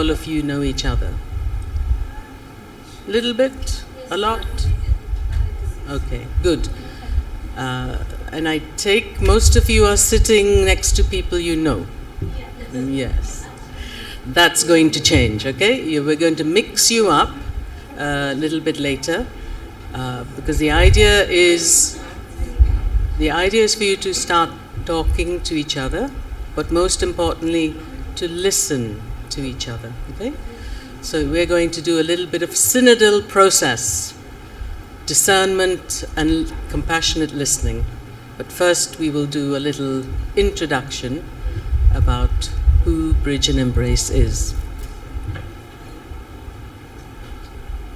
all of you know each other? Little bit? A lot? Okay, good. And I take most of you are sitting next to people you know. Yes. That's going to change, okay? We're going to mix you up a little bit later, because the idea is for you to start talking to each other, but most importantly, to listen to each other, okay? So we're going to do a little bit of synodal process, discernment and compassionate listening. But first we will do a little introduction about who Bridge and Embrace is.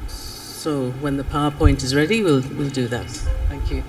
So when the PowerPoint is ready, we'll do that. Thank you.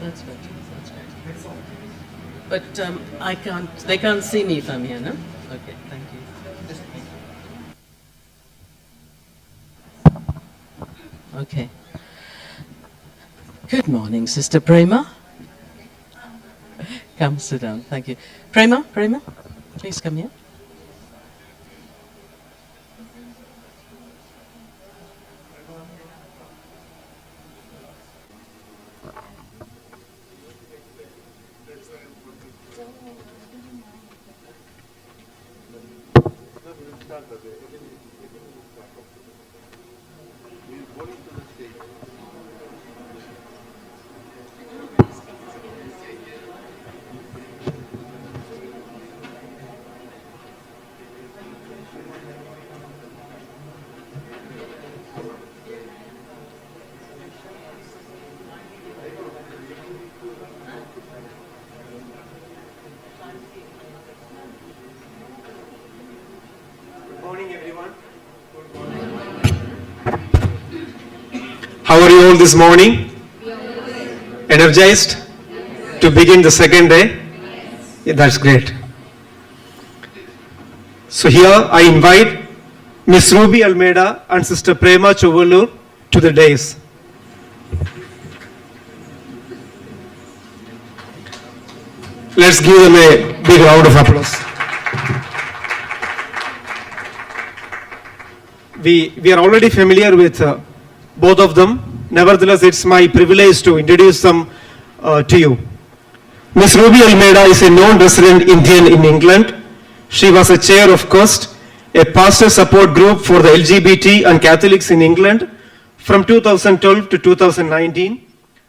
That's good. But they can't see me if I'm here, no? Okay, thank you. Okay. Good morning, Sister Prema. Come sit down, thank you. Prema, please come here. How are you all this morning? Energized to begin the second day? Yeah, that's great. So here I invite Miss Ruby Almeida and Sister Prema Chowallur to the dais. Let's give them a big round of applause. We are already familiar with both of them. Nevertheless, it's my privilege to introduce them to you. Ms. Ruby Almeida is a non-resident Indian in England. She was a chair of CUST, a pastor support group for the LGBT and Catholics in England from 2012 to 2019,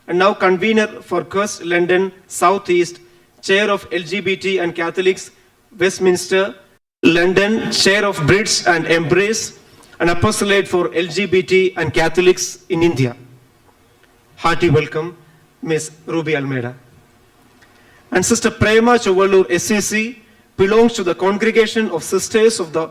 and now convener for CUST London South East, chair of LGBT and Catholics Westminster, London, chair of Bridge and Embrace, an apostolate for LGBT and Catholics in India. Hearty welcome, Ms. Ruby Almeida. And Sister Prema Chowallur, SCC, belongs to the Congregation of Sisters of the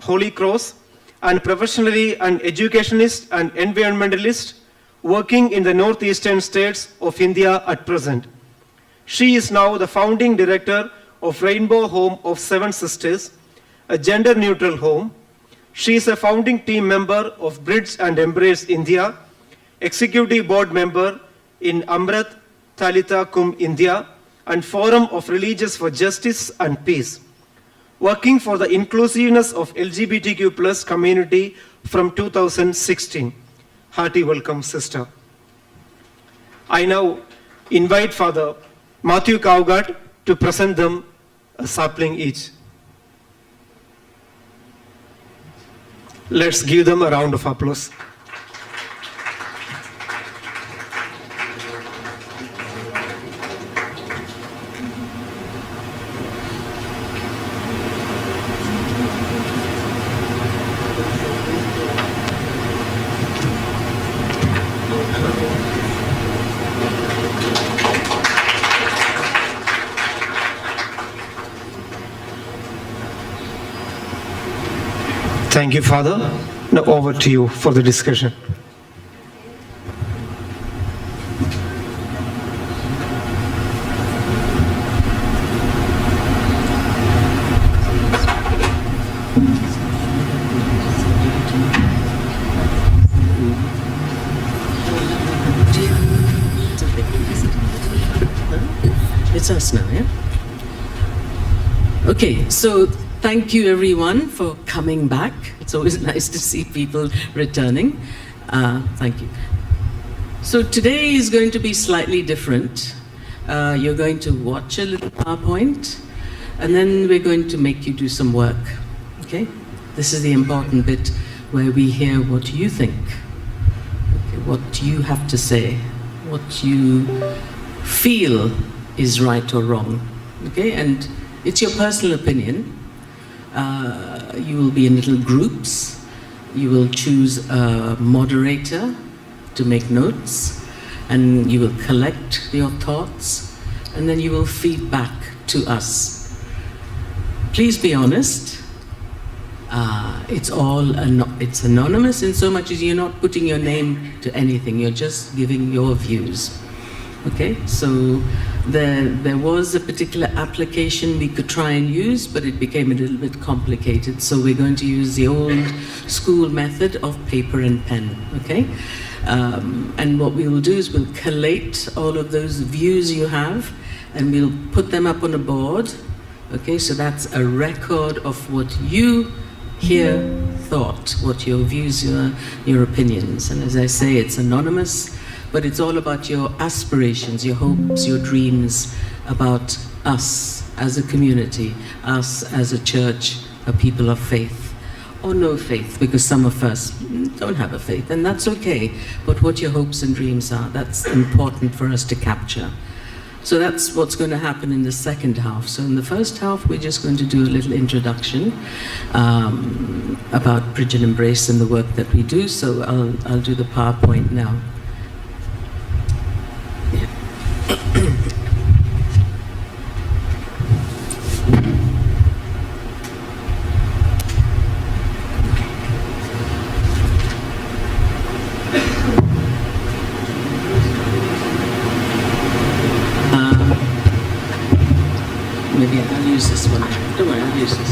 Holy Cross, and professionally an educationist and environmentalist working in the northeastern states of India at present. She is now the founding director of Rainbow Home of Seven Sisters, a gender-neutral home. She is a founding team member of Bridge and Embrace India, executive board member in Amrit Talitha Kum India, and Forum of Religious for Justice and Peace, working for the inclusiveness of LGBTQ+ community from 2016. Hearty welcome, sister. I now invite Father Matthew Cowgard to present them a sapling each. Let's give them a round of applause. Thank you, Father. Now over to you for the discussion. It's us now, yeah? Okay, so thank you everyone for coming back. It's always nice to see people returning. Thank you. So today is going to be slightly different. You're going to watch a little PowerPoint, and then we're going to make you do some work, okay? This is the important bit where we hear what you think, okay, what you have to say, what you feel is right or wrong, okay? And it's your personal opinion. You will be in little groups. You will choose a moderator to make notes, and you will collect your thoughts, and then you will feed back to us. Please be honest. It's anonymous in so much as you're not putting your name to anything. You're just giving your views. Okay, so there was a particular application we could try and use, but it became a little bit complicated. So we're going to use the old school method of paper and pen, okay? And what we will do is we'll collate all of those views you have, and we'll put them up on a board, okay? So that's a record of what you here thought, what your views, your opinions. And as I say, it's anonymous, but it's all about your aspirations, your hopes, your dreams about us as a community, us as a church, a people of faith, or no faith, because some of us don't have a faith, and that's okay. But what your hopes and dreams are, that's important for us to capture. So that's what's going to happen in the second half. So in the first half, we're just going to do a little introduction about Bridge and Embrace and the work that we do. So I'll do the PowerPoint now. Maybe I'll use this one. Don't worry, I'll use this.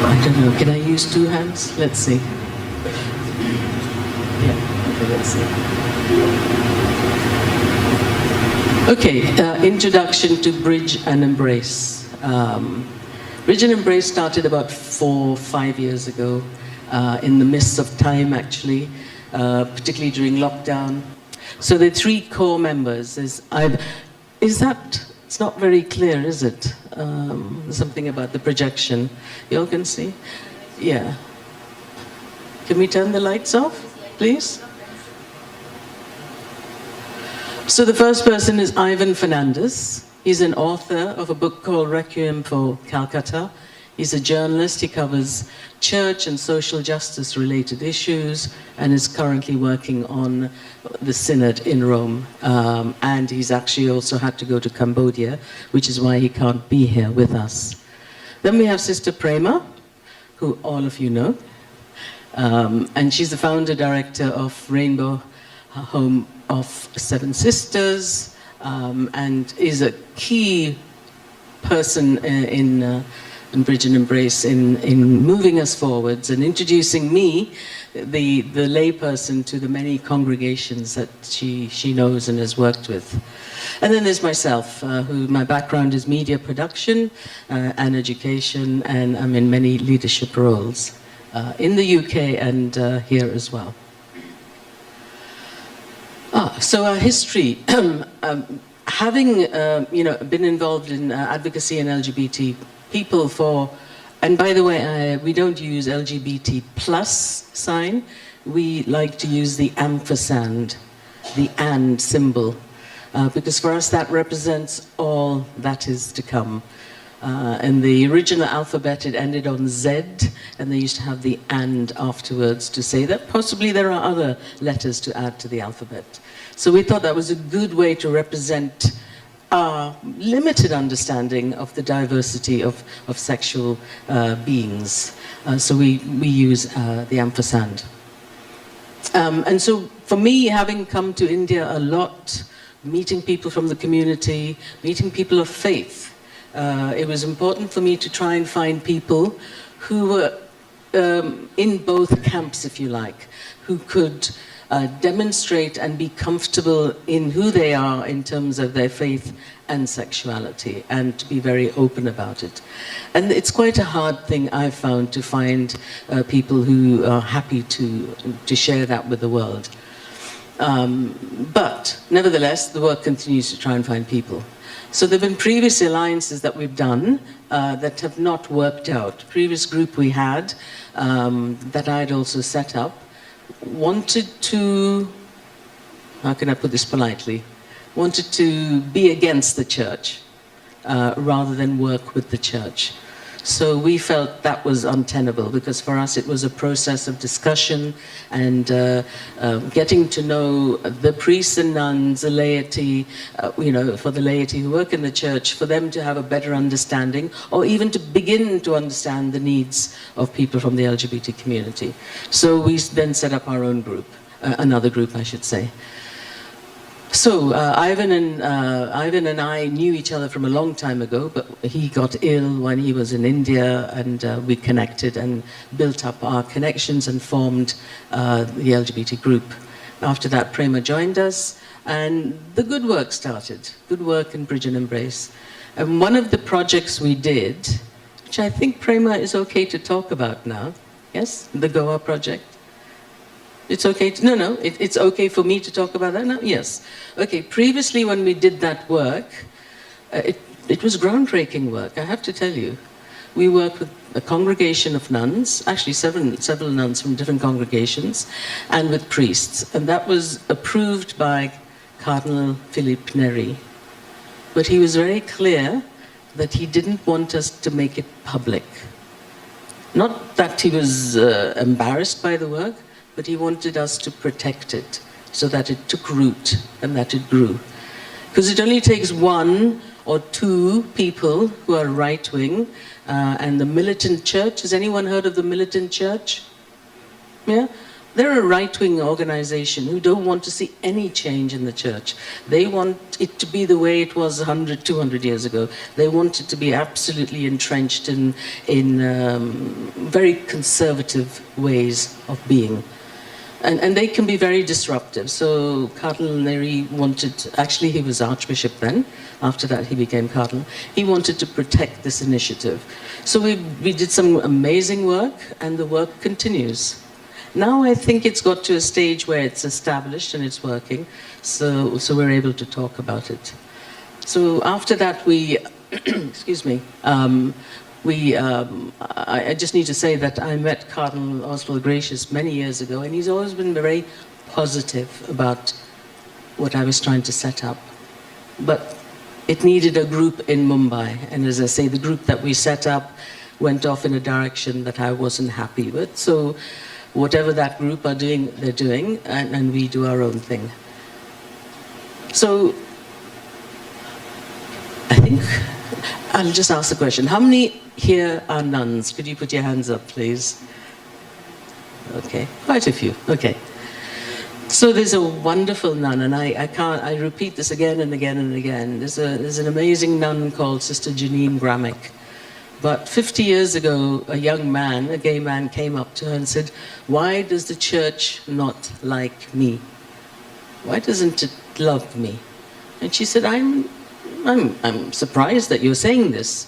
I don't know, can I use two hands? Let's see. Yeah, okay, let's see. Okay, introduction to Bridge and Embrace. Bridge and Embrace started about 4 or 5 years ago, in the midst of time actually, particularly during lockdown. So the 3 core members it's not very clear, is it? Something about the projection. You all can see? Yeah. Can we turn the lights off, please? So the first person is Ivan Fernandez. He's an author of a book called Requiem for Calcutta. He's a journalist. He covers church and social justice related issues and is currently working on the synod in Rome. And he's actually also had to go to Cambodia, which is why he can't be here with us. Then we have Sister Prema, who all of you know. And she's the founder director of Rainbow Home of 7 Sisters, and is a key person in Bridge and Embrace in moving us forwards and introducing me, the layperson, to the many congregations that she knows and has worked with. And then there's myself, who my background is media production and education, and I'm in many leadership roles in the UK and here as well. So our history, having been involved in advocacy and LGBT people for, and by the way, we don't use LGBT plus sign. We like to use the ampersand, the and symbol, because for us that represents all that is to come. In the original alphabet, it ended on Z, and they used to have the and afterwards to say that possibly there are other letters to add to the alphabet. So we thought that was a good way to represent our limited understanding of the diversity of sexual beings. So we use the ampersand. And so for me, having come to India a lot, meeting people from the community, meeting people of faith, it was important for me to try and find people who were in both camps, if you like, who could demonstrate and be comfortable in who they are in terms of their faith and sexuality, and to be very open about it. And it's quite a hard thing, I've found, to find people who are happy to share that with the world. But nevertheless, the work continues to try and find people. So there have been previous alliances that we've done that have not worked out. Previous group we had that I'd also set up wanted to, how can I put this politely, wanted to be against the church rather than work with the church. So we felt that was untenable, because for us it was a process of discussion and getting to know the priests and nuns, the laity, for the laity who work in the church, for them to have a better understanding, or even to begin to understand the needs of people from the LGBT community. So we then set up our own group, another group I should say. So Ivan and I knew each other from a long time ago, but he got ill when he was in India, and we connected and built up our connections and formed the LGBT group. After that, Prema joined us, and the good work started. Good work in Bridge and Embrace. And one of the projects we did, which I think Prema is okay to talk about now, yes, the Goa project. It's okay to, it's okay for me to talk about that now? Yes. Okay, previously when we did that work, it was groundbreaking work, I have to tell you. We worked with a congregation of nuns, actually several nuns from different congregations, and with priests. And that was approved by Cardinal Philippe Neri. But he was very clear that he didn't want us to make it public. Not that he was embarrassed by the work, but he wanted us to protect it so that it took root and that it grew. Because it only takes one or two people who are right-wing, and the militant church. Has anyone heard of the militant church? Yeah? They're a right-wing organization who don't want to see any change in the church. They want it to be the way it was 100, 200 years ago. They want it to be absolutely entrenched in very conservative ways of being. And they can be very disruptive. So Cardinal Neri wanted, actually he was Archbishop then, after that he became Cardinal, he wanted to protect this initiative. So we did some amazing work, and the work continues. Now I think it's got to a stage where it's established and it's working, so we're able to talk about it. So after that we, excuse me, I just need to say that I met Cardinal Oswald Gracious many years ago, and he's always been very positive about what I was trying to set up. But it needed a group in Mumbai, and as I say, the group that we set up went off in a direction that I wasn't happy with. So whatever that group are doing, they're doing, and we do our own thing. So I think I'll just ask the question. How many here are nuns? Could you put your hands up, please? Okay, quite a few. Okay. So there's a wonderful nun, and I repeat this again and again and again. There's an amazing nun called Sister Janine Gramick. But 50 years ago, a young man, a gay man, came up to her and said, "Why does the church not like me? Why doesn't it love me?" And she said, I'm surprised that you're saying this.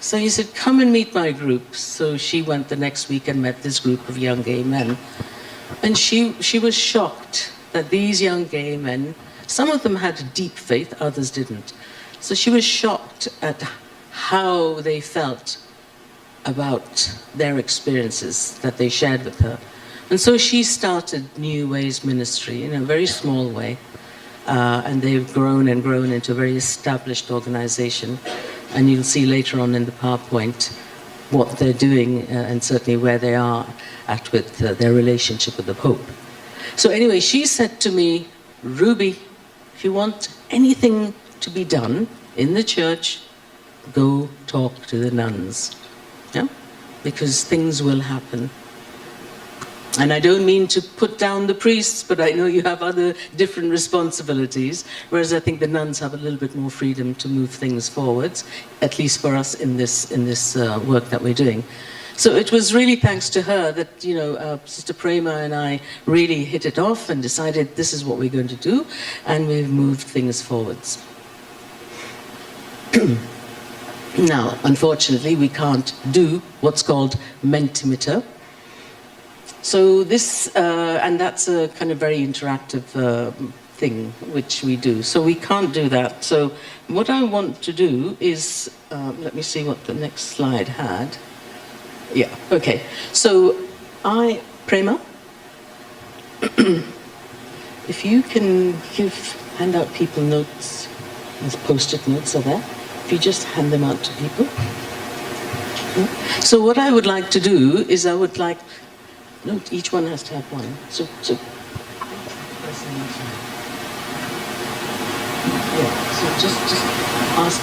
So he said, "Come and meet my group." So she went the next week and met this group of young gay men. And she was shocked that these young gay men, some of them had deep faith, others didn't. So she was shocked at how they felt about their experiences that they shared with her. And so she started New Ways Ministry in a very small way. And they've grown and grown into a very established organization. And you'll see later on in the PowerPoint what they're doing and certainly where they are at with their relationship with the Pope. So anyway, she said to me, Ruby, if you want anything to be done in the church, go talk to the nuns. Yeah? Because things will happen. And I don't mean to put down the priests, but I know you have other different responsibilities, whereas I think the nuns have a little bit more freedom to move things forwards, at least for us in this work that we're doing. So it was really thanks to her that, you know, Sister Prema and I really hit it off and decided this is what we're going to do, and we've moved things forwards. Now, unfortunately, we can't do what's called Mentimeter. So this, and that's a kind of very interactive thing which we do. So we can't do that. So what I want to do is, let me see what the next slide had. Yeah, okay. So Prema, if you can hand out people notes, these post-it notes are there. If you just hand them out to people. So what I would like to do is no, each one has to have one. So just ask.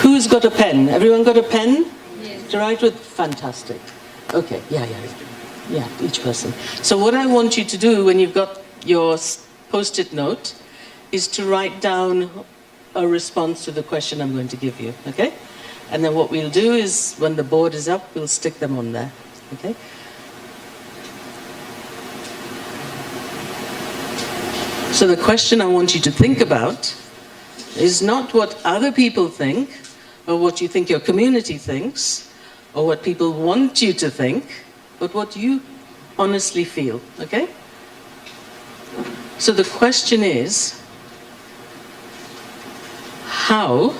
Who's got a pen? Everyone got a pen? Yes. To write with? Fantastic. Okay, yeah, each person. So what I want you to do when you've got your post-it note is to write down a response to the question I'm going to give you, okay? And then what we'll do is, when the board is up, we'll stick them on there, okay? So the question I want you to think about is not what other people think, or what you think your community thinks, or what people want you to think, but what you honestly feel, okay? So the question is, how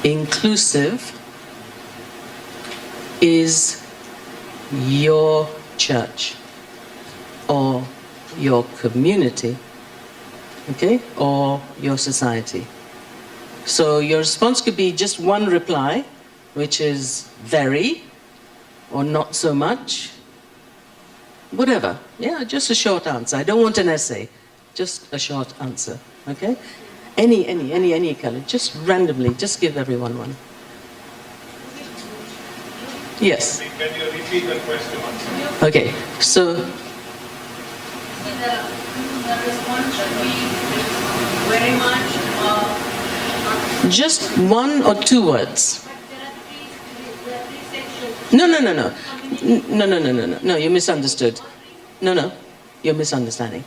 inclusive is your church or your community, okay, or your society? So your response could be just one reply, which is very, or not so much, whatever. Yeah, just a short answer. I don't want an essay, just a short answer, okay? Any color, just randomly, just give everyone one. Yes. Can you repeat the question once? Okay, so The response should be very much just one or two words. but there are three sections. No, you misunderstood. No, you're misunderstanding.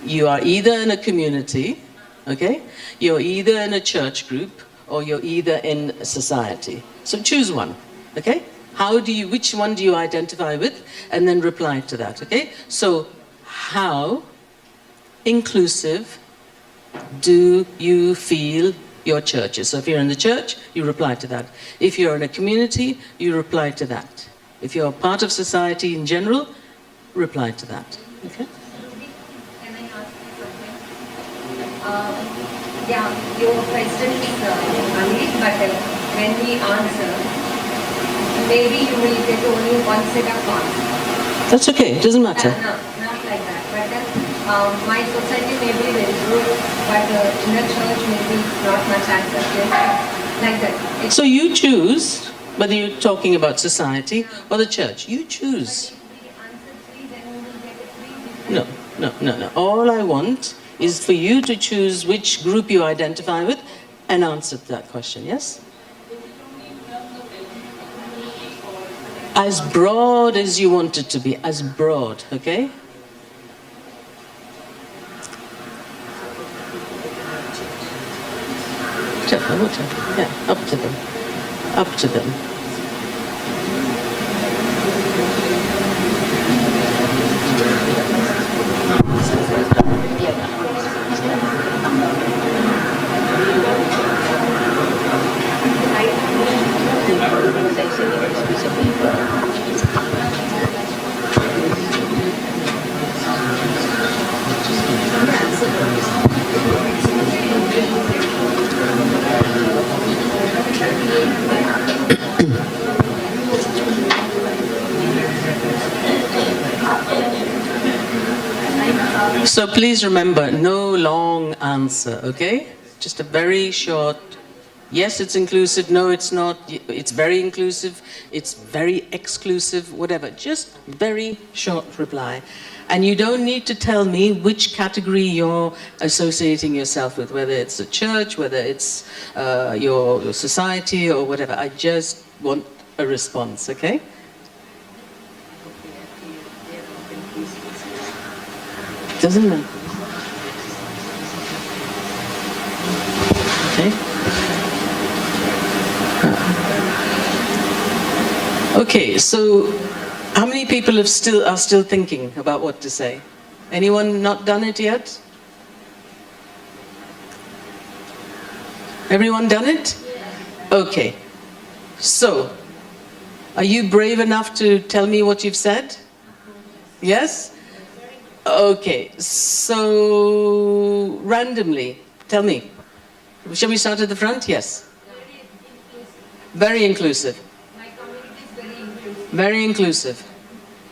You are either in a community, okay? You're either in a church group, or you're either in a society. So choose one, okay? Which one do you identify with? And then reply to that, okay? So, how inclusive do you feel your church is? So if you're in the church, you reply to that. If you're in a community, you reply to that. If you're part of society in general, reply to that, okay? Can I ask you something? Yeah, your question is valid, but when we answer, maybe you will get only one set of answers. That's okay, it doesn't matter. No, not like that. But my society may be very good, but in the church maybe not much accepted. Like that. So you choose whether you're talking about society or the church. You choose. If we answer three, then we will get three different. No. All I want is for you to choose which group you identify with and answer that question, yes? As broad as you want it to be, as broad, okay? Whatever. Yeah, up to them. Up to them. Please remember, no long answer, okay? Just a very short, yes, it's inclusive, no, it's not, it's very inclusive, it's very exclusive, whatever. Just very short reply. And you don't need to tell me which category you're associating yourself with, whether it's a church, whether it's your society or whatever. I just want a response, okay? Doesn't matter. Okay. Okay, so how many people are still thinking about what to say? Anyone not done it yet? Everyone done it? Okay. So, are you brave enough to tell me what you've said? Yes? Okay, so randomly, tell me. Shall we start at the front? Yes. Very inclusive. My community is very inclusive.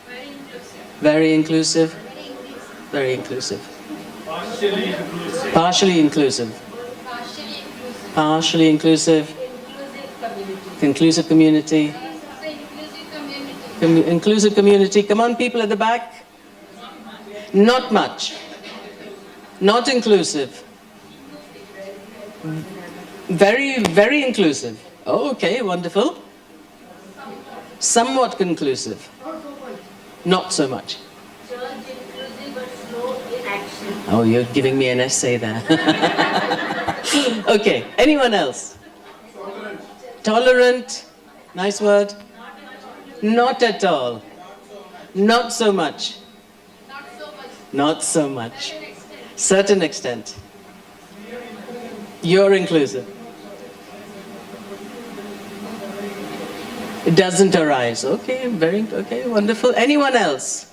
Very inclusive. Very inclusive. Very inclusive. Very inclusive. Partially inclusive. Partially inclusive. Partially inclusive. Inclusive community. Inclusive community. Inclusive community. Inclusive community. Come on, people at the back. Not much. Not inclusive. Very, very inclusive. Oh, okay, wonderful. Somewhat conclusive. Not so much. Church inclusive but slow in action. Oh, you're giving me an essay there. Okay, anyone else? Tolerant. Nice word. Not at all. Not so much. Not so much. Certain extent. You're inclusive. It doesn't arise. Okay, okay, wonderful. Anyone else?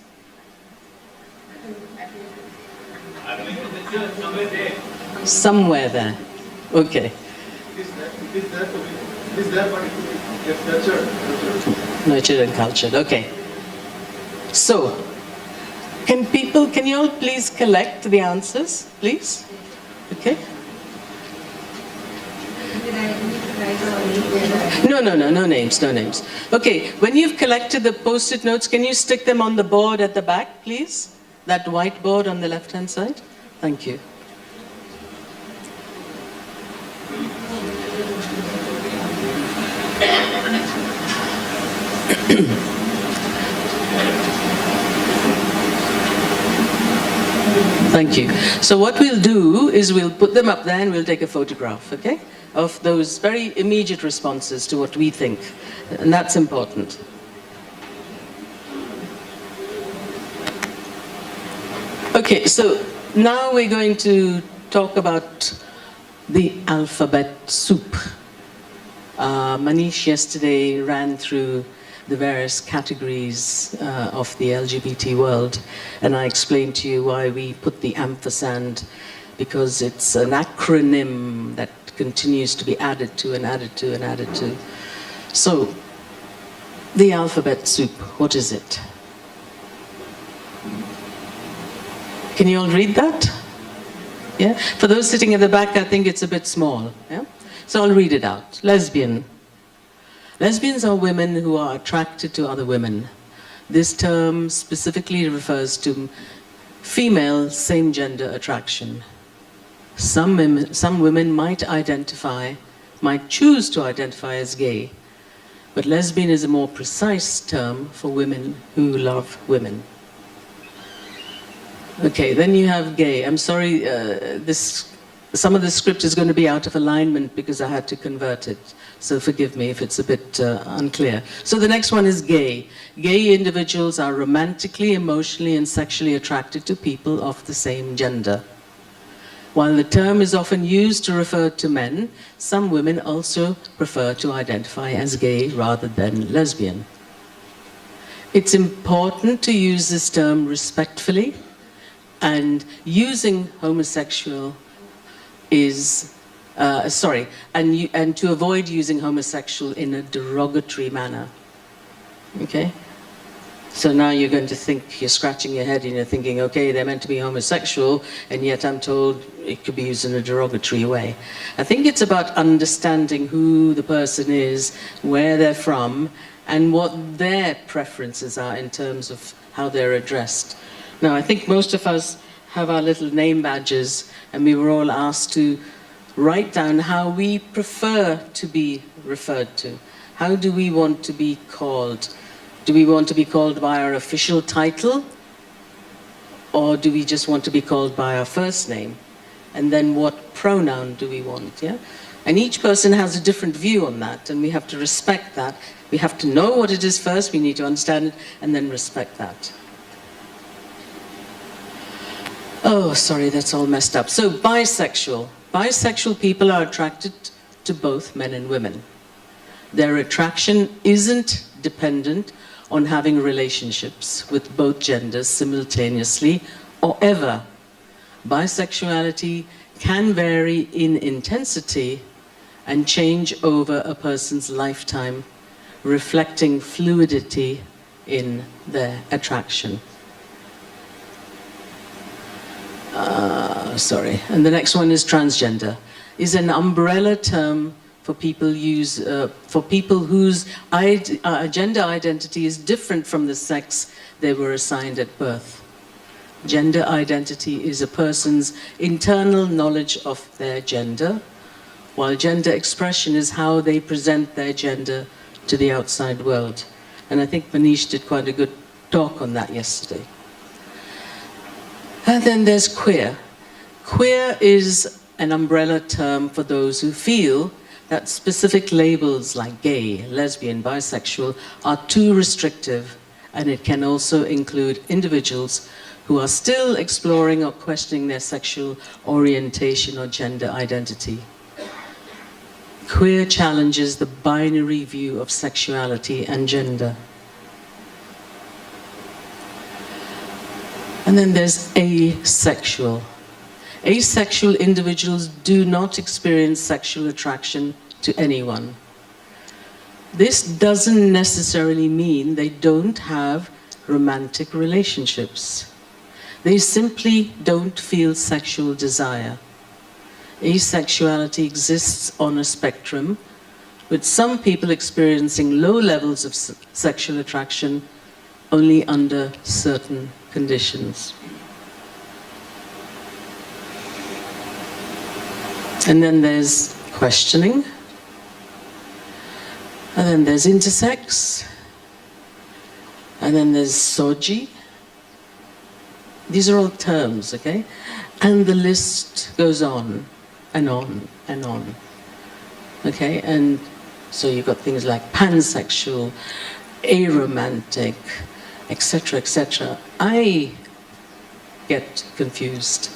Somewhere there. Okay. Nurtured and cultured. Okay. So, can you all please collect the answers, please? Okay. Did I need to write down No names. Okay, when you've collected the post-it notes, can you stick them on the board at the back, please? That white board on the left-hand side? Thank you. Thank you. So what we'll do is we'll put them up there and we'll take a photograph, okay, of those very immediate responses to what we think. And that's important. Okay, so now we're going to talk about the alphabet soup. Manish yesterday ran through the various categories of the LGBT world, and I explained to you why we put the ampersand, because it's an acronym that continues to be added to and added to and added to. So, the alphabet soup, what is it? Can you all read that? Yeah? For those sitting at the back, I think it's a bit small. Yeah? So I'll read it out. Lesbian. Lesbians are women who are attracted to other women. This term specifically refers to female same-gender attraction. Some women might choose to identify as gay, but lesbian is a more precise term for women who love women. Okay, then you have gay. I'm sorry, some of the script is going to be out of alignment because I had to convert it. So forgive me if it's a bit unclear. So the next one is gay. Gay individuals are romantically, emotionally, and sexually attracted to people of the same gender. While the term is often used to refer to men, some women also prefer to identify as gay rather than lesbian. It's important to use this term respectfully, and using homosexual is and to avoid using homosexual in a derogatory manner. Okay? So now you're going to think, you're scratching your head and you're thinking, okay, they're meant to be homosexual, and yet I'm told it could be used in a derogatory way. I think it's about understanding who the person is, where they're from, and what their preferences are in terms of how they're addressed. Now, I think most of us have our little name badges, and we were all asked to write down how we prefer to be referred to. How do we want to be called? Do we want to be called by our official title? Or do we just want to be called by our first name? And then what pronoun do we want, yeah? And each person has a different view on that, and we have to respect that. We have to know what it is first, we need to understand it, and then respect that. Oh, sorry, that's all messed up. So, bisexual. Bisexual people are attracted to both men and women. Their attraction isn't dependent on having relationships with both genders simultaneously or ever. Bisexuality can vary in intensity and change over a person's lifetime, reflecting fluidity in their attraction. And the next one is transgender. Is an umbrella term for people whose gender identity is different from the sex they were assigned at birth. Gender identity is a person's internal knowledge of their gender, while gender expression is how they present their gender to the outside world. And I think Manish did quite a good talk on that yesterday. And then there's queer. Queer is an umbrella term for those who feel that specific labels like gay, lesbian, bisexual are too restrictive, and it can also include individuals who are still exploring or questioning their sexual orientation or gender identity. Queer challenges the binary view of sexuality and gender. And then there's asexual. Asexual individuals do not experience sexual attraction to anyone. This doesn't necessarily mean they don't have romantic relationships. They simply don't feel sexual desire. Asexuality exists on a spectrum, with some people experiencing low levels of sexual attraction only under certain conditions. And then there's questioning. And then there's intersex. And then there's soji. These are all terms, okay? And the list goes on and on and on. Okay? And so you've got things like pansexual, aromantic, etc., etc. I get confused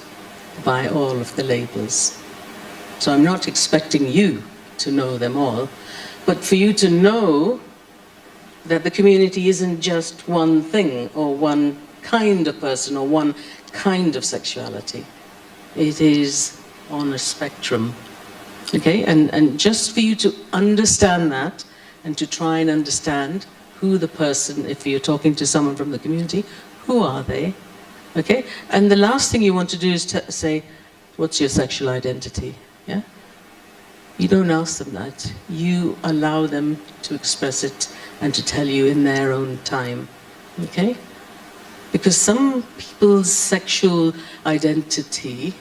by all of the labels. So I'm not expecting you to know them all, but for you to know that the community isn't just one thing or one kind of person or one kind of sexuality. It is on a spectrum. Okay? And just for you to understand that and to try and understand who the person, if you're talking to someone from the community, who are they? Okay? And the last thing you want to do is to say, what's your sexual identity? Yeah? You don't ask them that. You allow them to express it and to tell you in their own time. Okay? Because some people's sexual identity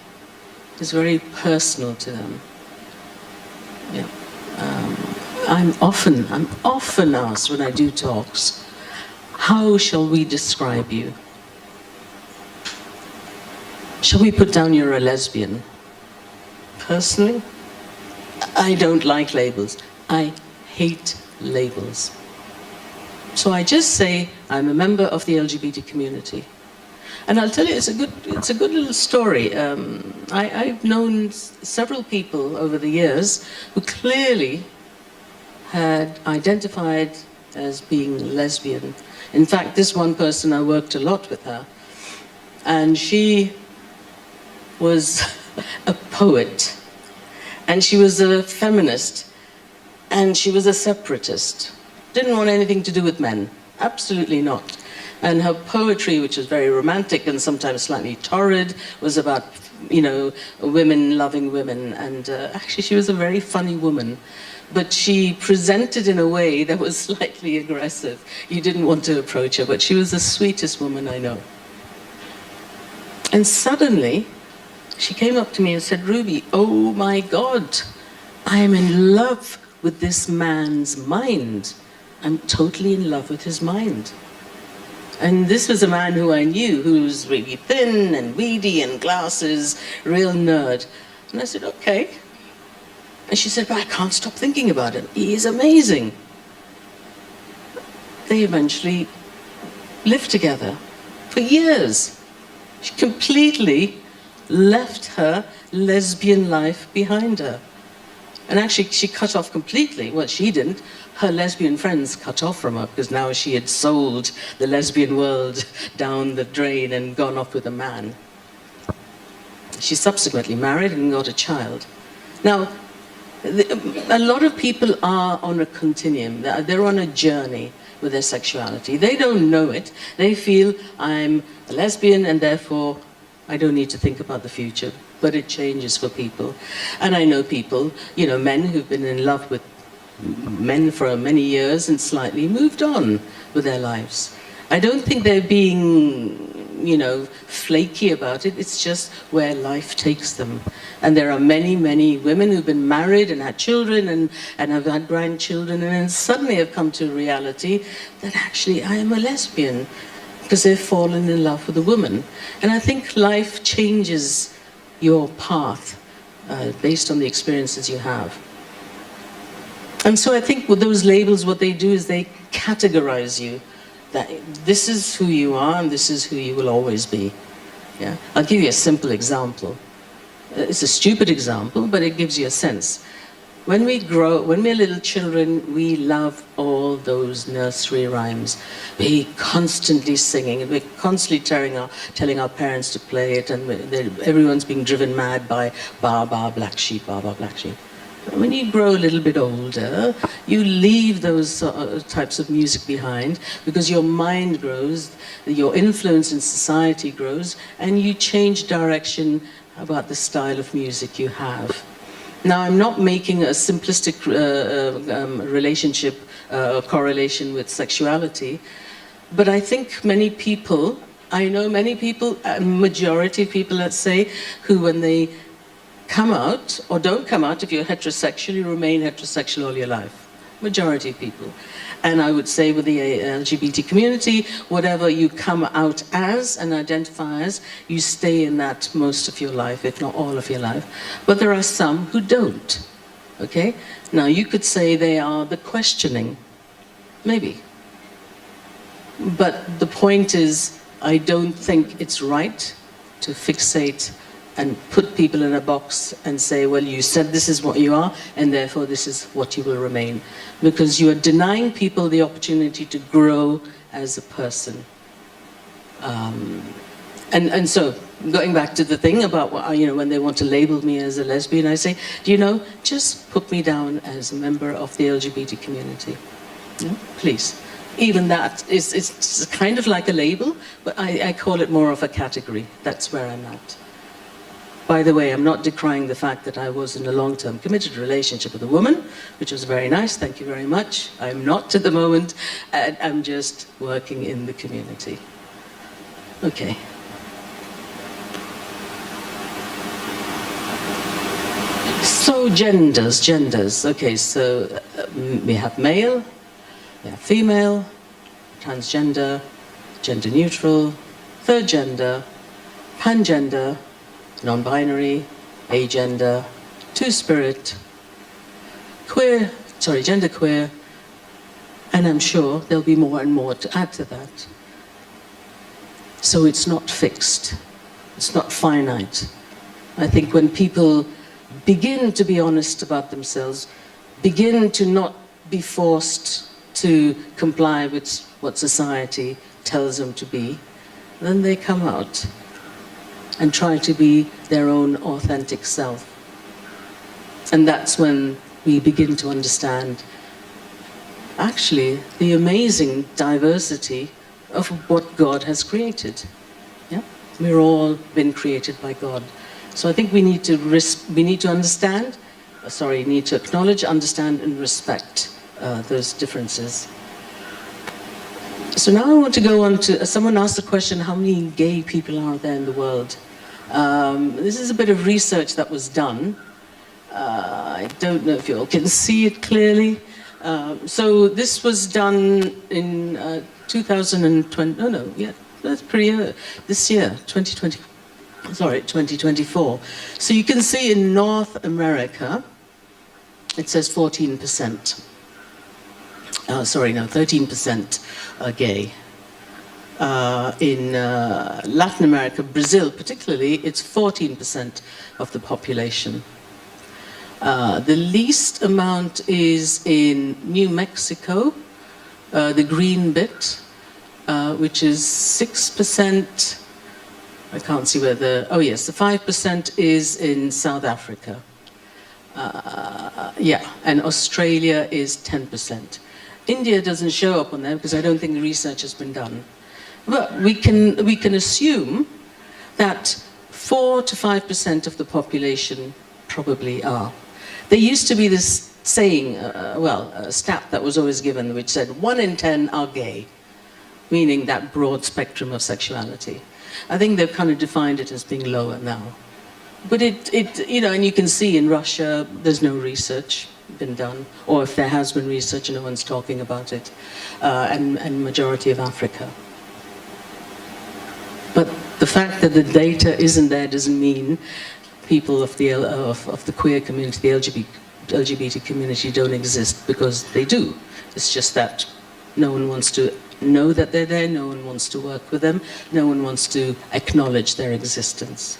is very personal to them. Yeah. I'm often asked when I do talks, how shall we describe you? Shall we put down you're a lesbian? Personally, I don't like labels. I hate labels. So I just say I'm a member of the LGBT community. And I'll tell you, it's a good little story. I've known several people over the years who clearly had identified as being lesbian. In fact, this one person, I worked a lot with her, and she was a poet, and she was a feminist, and she was a separatist. Didn't want anything to do with men, absolutely not. And her poetry, which was very romantic and sometimes slightly torrid, was about, women loving women. And actually, she was a very funny woman. But she presented in a way that was slightly aggressive. You didn't want to approach her, but she was the sweetest woman I know. And suddenly, she came up to me and said, Ruby, oh my God, I am in love with this man's mind. I'm totally in love with his mind. And this was a man who I knew, who was really thin and weedy and glasses, real nerd. And I said, okay. And she said, but I can't stop thinking about him. He is amazing. They eventually lived together for years. She completely left her lesbian life behind her. And actually, she cut off completely. Well, she didn't. Her lesbian friends cut off from her because now she had sold the lesbian world down the drain and gone off with a man. She subsequently married and got a child. Now, a lot of people are on a continuum. They're on a journey with their sexuality. They don't know it. They feel, I'm a lesbian and therefore I don't need to think about the future. But it changes for people. And I know people, men who've been in love with men for many years and slightly moved on with their lives. I don't think they're being, flaky about it. It's just where life takes them. And there are many, many women who've been married and had children and have had grandchildren and then suddenly have come to reality that actually I am a lesbian because they've fallen in love with a woman. And I think life changes your path based on the experiences you have. And so I think with those labels, what they do is they categorize you. That this is who you are and this is who you will always be. Yeah? I'll give you a simple example. It's a stupid example, but it gives you a sense. When we're little children, we love all those nursery rhymes. We're constantly singing it. We're constantly telling our parents to play it, and everyone's being driven mad by Ba Ba Black Sheep, Ba Ba Black Sheep. When you grow a little bit older, you leave those types of music behind because your mind grows, your influence in society grows, and you change direction about the style of music you have. Now, I'm not making a simplistic relationship correlation with sexuality, but I think I know many people, a majority of people, let's say, who when they come out, or don't come out, if you're heterosexual, you remain heterosexual all your life. Majority of people. And I would say with the LGBT community, whatever you come out as and identify as, you stay in that most of your life, if not all of your life. But there are some who don't, okay? Now, you could say they are the questioning, maybe. But the point is, I don't think it's right to fixate and put people in a box and say, well, you said this is what you are, and therefore this is what you will remain. Because you are denying people the opportunity to grow as a person. And so, going back to the thing about, when they want to label me as a lesbian, I say, just put me down as a member of the LGBT community. Please. Even that, it's kind of like a label, but I call it more of a category. That's where I'm at. By the way, I'm not decrying the fact that I was in a long-term committed relationship with a woman, which was very nice, thank you very much. I'm not at the moment, and I'm just working in the community. Okay. So genders. Okay, so we have male, we have female, transgender, gender neutral, third gender, pangender, non-binary, agender, two-spirit, genderqueer, and I'm sure there'll be more and more to add to that. So it's not fixed, it's not finite. I think when people begin to be honest about themselves, begin to not be forced to comply with what society tells them to be, then they come out and try to be their own authentic self. And that's when we begin to understand, actually, the amazing diversity of what God has created. Yeah? We're all been created by God. So I think we need to understand, need to acknowledge, understand, and respect those differences. So now I want to go on to, someone asked the question, how many gay people are there in the world? This is a bit of research that was done. I don't know if you all can see it clearly. So this was done in 2020, that's pretty, this year, 2024. So you can see in North America, it says 14%. 13% are gay. In Latin America, Brazil particularly, it's 14% of the population. The least amount is in New Mexico, the green bit, which is 6%. I can't see where the 5% is in South Africa. And Australia is 10%. India doesn't show up on there because I don't think the research has been done. But we can assume that 4 to 5% of the population probably are. There used to be this saying, a stat that was always given, which said 1 in 10 are gay, meaning that broad spectrum of sexuality. I think they've kind of defined it as being lower now. But and you can see in Russia, there's no research been done, or if there has been research, no one's talking about it, and majority of Africa. But the fact that the data isn't there doesn't mean people of the queer community, the LGBT community don't exist, because they do. It's just that no one wants to know that they're there, no one wants to work with them, no one wants to acknowledge their existence.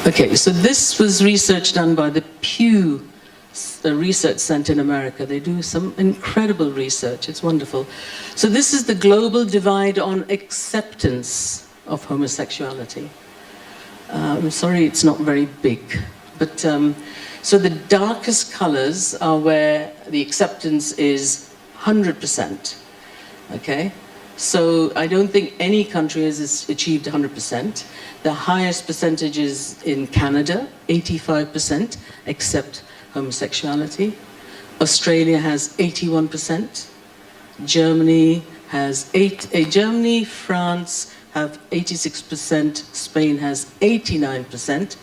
Okay, so this was research done by the Pew Research Center in America. They do some incredible research, it's wonderful. So this is the global divide on acceptance of homosexuality. I'm sorry it's not very big, but so the darkest colors are where the acceptance is 100%, okay? So I don't think any country has achieved 100%. The highest percentage is in Canada, 85% accept homosexuality. Australia has 81%. Germany, France have 86%, Spain has 89%,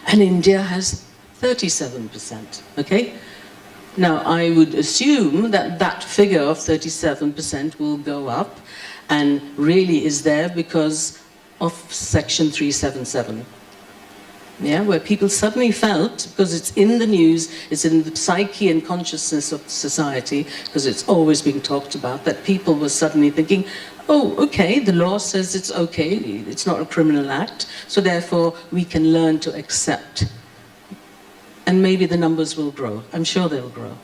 and India has 37%, okay? Now, I would assume that that figure of 37% will go up, and really is there because of Section 377. Yeah, where people suddenly felt, because it's in the news, it's in the psyche and consciousness of society, because it's always being talked about, that people were suddenly thinking, oh, okay, the law says it's okay, it's not a criminal act, so therefore we can learn to accept. And maybe the numbers will grow. I'm sure they'll grow.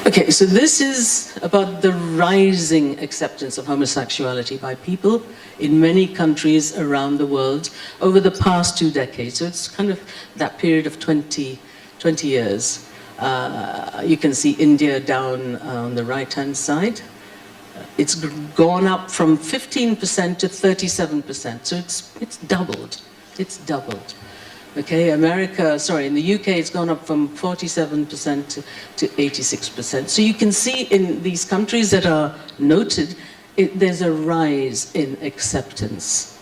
Okay, so this is about the rising acceptance of homosexuality by people in many countries around the world over the past 2 decades. So it's kind of that period of 20 years. You can see India down on the right-hand side. It's gone up from 15% to 37%, so it's doubled. It's doubled. Okay, in the UK, it's gone up from 47% to 86%. So you can see in these countries that are noted, there's a rise in acceptance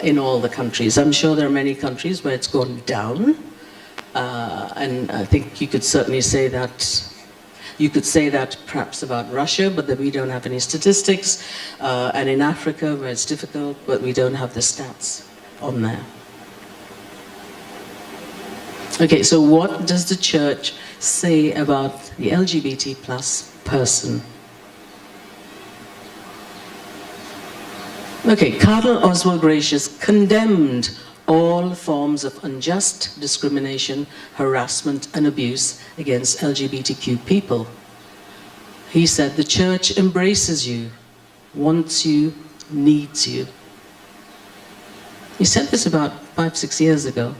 in all the countries. I'm sure there are many countries where it's gone down, and I think you could certainly say that. You could say that perhaps about Russia, but that we don't have any statistics, and in Africa, where it's difficult, but we don't have the stats on there. Okay, so what does the church say about the LGBT plus person? Okay, Cardinal Oswald Gracious condemned all forms of unjust discrimination, harassment, and abuse against LGBTQ people. He said, the church embraces you, wants you, needs you. He said this about 5-6 years ago.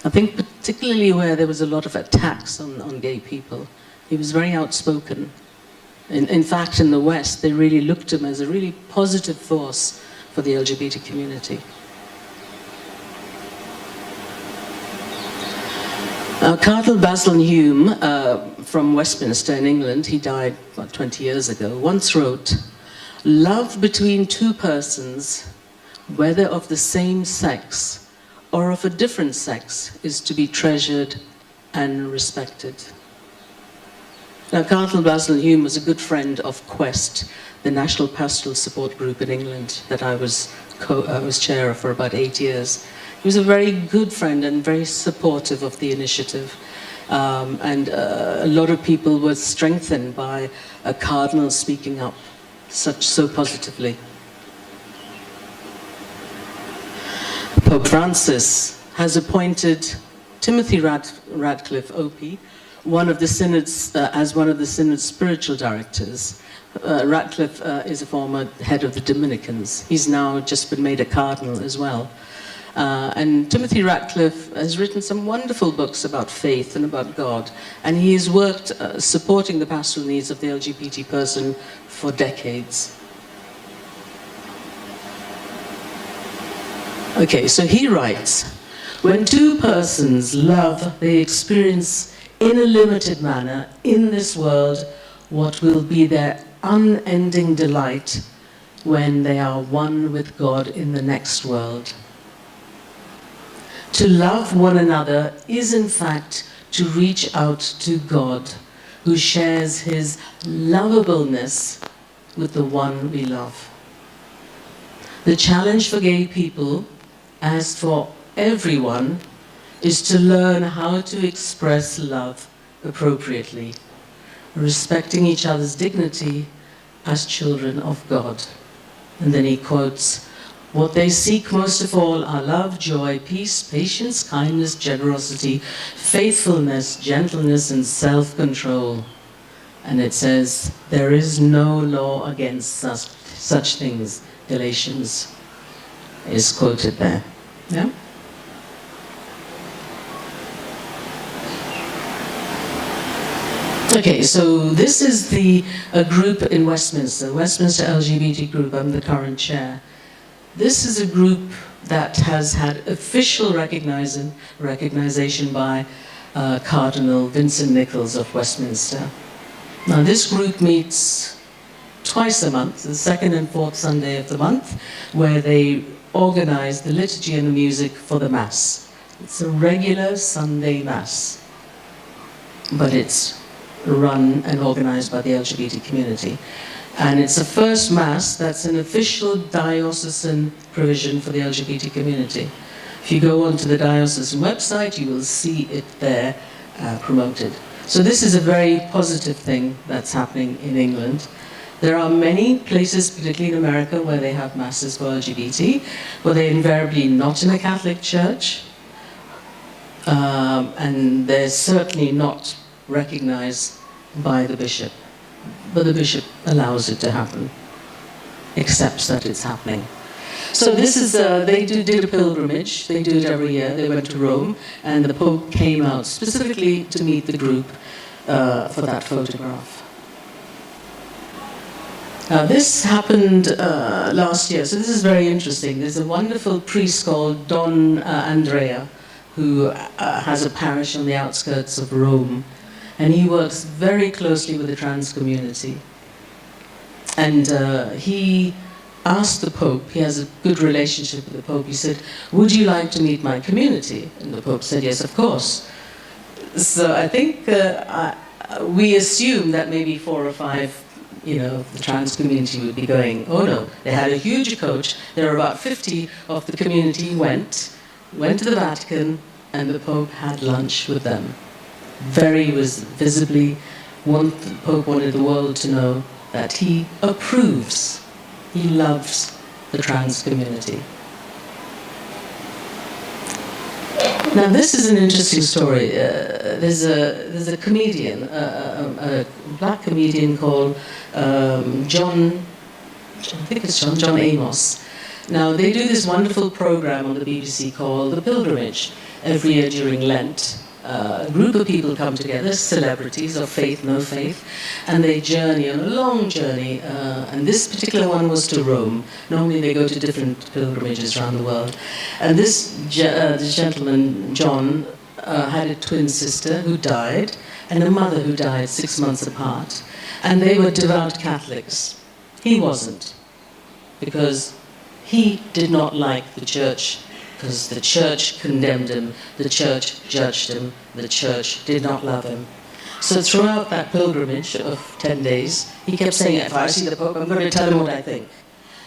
I think particularly where there was a lot of attacks on gay people. He was very outspoken. In fact, in the West, they really looked at him as a really positive force for the LGBT community. Cardinal Basil Hume from Westminster in England, he died about 20 years ago, once wrote, "Love between two persons, whether of the same sex or of a different sex, is to be treasured and respected." Now, Cardinal Basil Hume was a good friend of Quest, the National Pastoral Support Group in England that I was chair of for about 8 years. He was a very good friend and very supportive of the initiative. And a lot of people were strengthened by a cardinal speaking up so positively. Pope Francis has appointed Timothy Radcliffe, OP, as one of the synod's spiritual directors. Radcliffe is a former head of the Dominicans. He's now just been made a cardinal as well. And Timothy Radcliffe has written some wonderful books about faith and about God. And he has worked supporting the pastoral needs of the LGBT person for decades. Okay, so he writes, "When two persons love, they experience in a limited manner in this world what will be their unending delight when they are one with God in the next world. To love one another is in fact to reach out to God, who shares his lovableness with the one we love. The challenge for gay people, as for everyone, is to learn how to express love appropriately, respecting each other's dignity as children of God." And then he quotes, "What they seek most of all are love, joy, peace, patience, kindness, generosity, faithfulness, gentleness, and self-control." And it says, "There is no law against such things." Galatians is quoted there. Yeah? Okay, so this is a group in Westminster LGBT group. I'm the current chair. This is a group that has had official recognition by Cardinal Vincent Nichols of Westminster. Now, this group meets twice a month, the second and fourth Sunday of the month, where they organize the liturgy and the music for the Mass. It's a regular Sunday Mass, but it's run and organized by the LGBT community. And it's the first Mass that's an official diocesan provision for the LGBT community. If you go onto the diocesan website, you will see it there promoted. So this is a very positive thing that's happening in England. There are many places, particularly in America, where they have Masses for LGBT, but they're invariably not in a Catholic church. And they're certainly not recognized by the bishop. But the bishop allows it to happen, accepts that it's happening. So this is, they did a pilgrimage. They do it every year. They went to Rome, and the Pope came out specifically to meet the group for that photograph. This happened last year, so this is very interesting. There's a wonderful priest called Don Andrea, who has a parish on the outskirts of Rome, and he works very closely with the trans community. And he asked the Pope, he has a good relationship with the Pope, he said, "Would you like to meet my community?" And the Pope said, "Yes, of course." So I think we assume that maybe 4 or 5 the trans community would be going. Oh no, they had a huge coach. There were about 50 of the community went to the Vatican, and the Pope had lunch with them. Was visibly, the Pope wanted the world to know that he approves, he loves the trans community. Now this is an interesting story. There's a comedian, a black comedian called John Amos, Now, they do this wonderful program on the BBC called The Pilgrimage. Every year during Lent, a group of people come together, celebrities of faith, no faith, and they journey on a long journey. And this particular one was to Rome. Normally they go to different pilgrimages around the world. And this gentleman, John, had a twin sister who died, and a mother who died 6 months apart. And they were devout Catholics. He wasn't, because he did not like the church, because the church condemned him, the church judged him, the church did not love him. So throughout that pilgrimage of 10 days, he kept saying, if I see the Pope, I'm going to tell him what I think.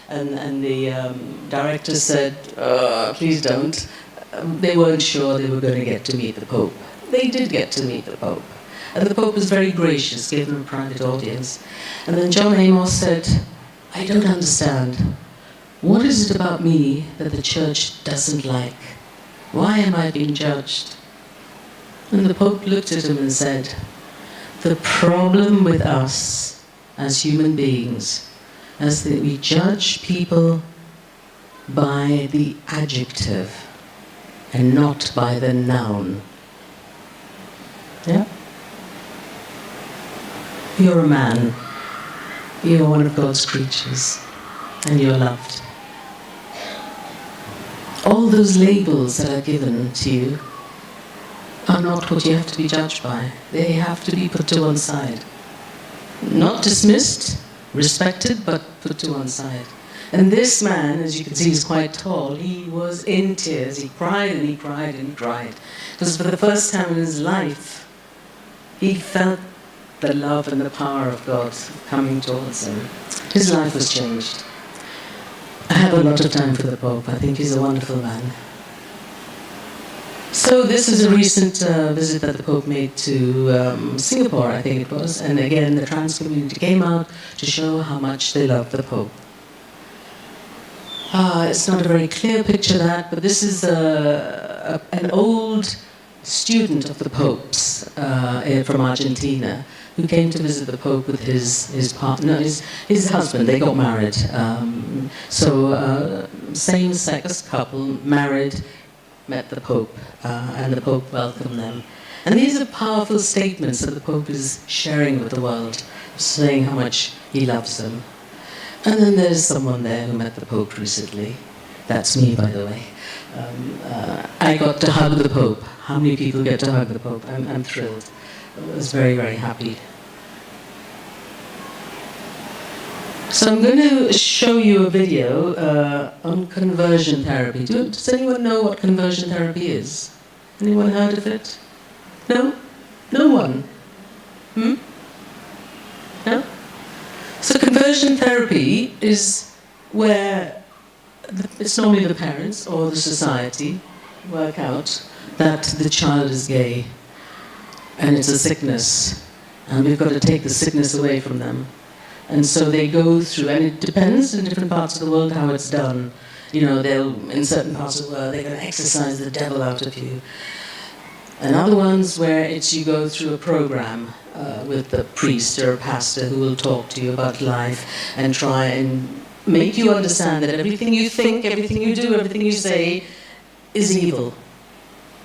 And the director said, please don't. They weren't sure they were going to get to meet the Pope. They did get to meet the Pope. And the Pope was very gracious, gave them a private audience. And then John Amos said, I don't understand. What is it about me that the church doesn't like? Why am I being judged? And the Pope looked at him and said, the problem with us as human beings is that we judge people by the adjective and not by the noun. Yeah? You're a man. You're one of God's creatures, and you're loved. All those labels that are given to you are not what you have to be judged by. They have to be put to one side. Not dismissed, respected, but put to one side. And this man, as you can see, is quite tall. He was in tears. He cried and he cried and he cried. Because for the first time in his life, he felt the love and the power of God coming towards him. His life was changed. I have a lot of time for the Pope. I think he's a wonderful man. So this is a recent visit that the Pope made to Singapore, I think it was. And again, the trans community came out to show how much they love the Pope. It's not a very clear picture of that, but this is an old student of the Pope's from Argentina, who came to visit the Pope with his partner, his husband. They got married. So same-sex couple, married, met the Pope, and the Pope welcomed them. And these are powerful statements that the Pope is sharing with the world, saying how much he loves them. And then there's someone there who met the Pope recently. That's me, by the way. I got to hug the Pope. How many people get to hug the Pope? I'm thrilled. I was very, very happy. So I'm going to show you a video on conversion therapy. Does anyone know what conversion therapy is? Anyone heard of it? No? No one? No? So conversion therapy is where it's normally the parents or the society work out that the child is gay and it's a sickness and we've got to take the sickness away from them. And so they go through, and it depends in different parts of the world how it's done. You know, in certain parts of the world, they're going to exorcise the devil out of you. And other ones where you go through a program with a priest or a pastor who will talk to you about life and try and make you understand that everything you think, everything you do, everything you say is evil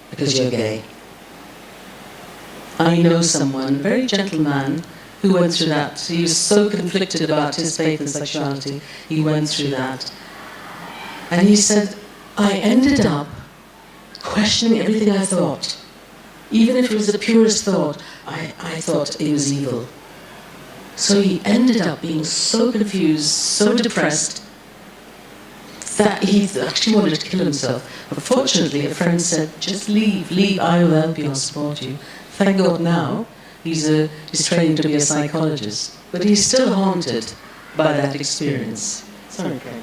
because you're gay. I know someone, a very gentle man, who went through that. He was so conflicted about his faith and sexuality. He went through that. And he said, I ended up questioning everything I thought. Even if it was the purest thought, I thought it was evil. So he ended up being so confused, so depressed, that he actually wanted to kill himself. But fortunately, a friend said, just leave, I will help you, I'll support you. Thank God now, he's trained to be a psychologist, but he's still haunted by that experience. Sorry, Prema.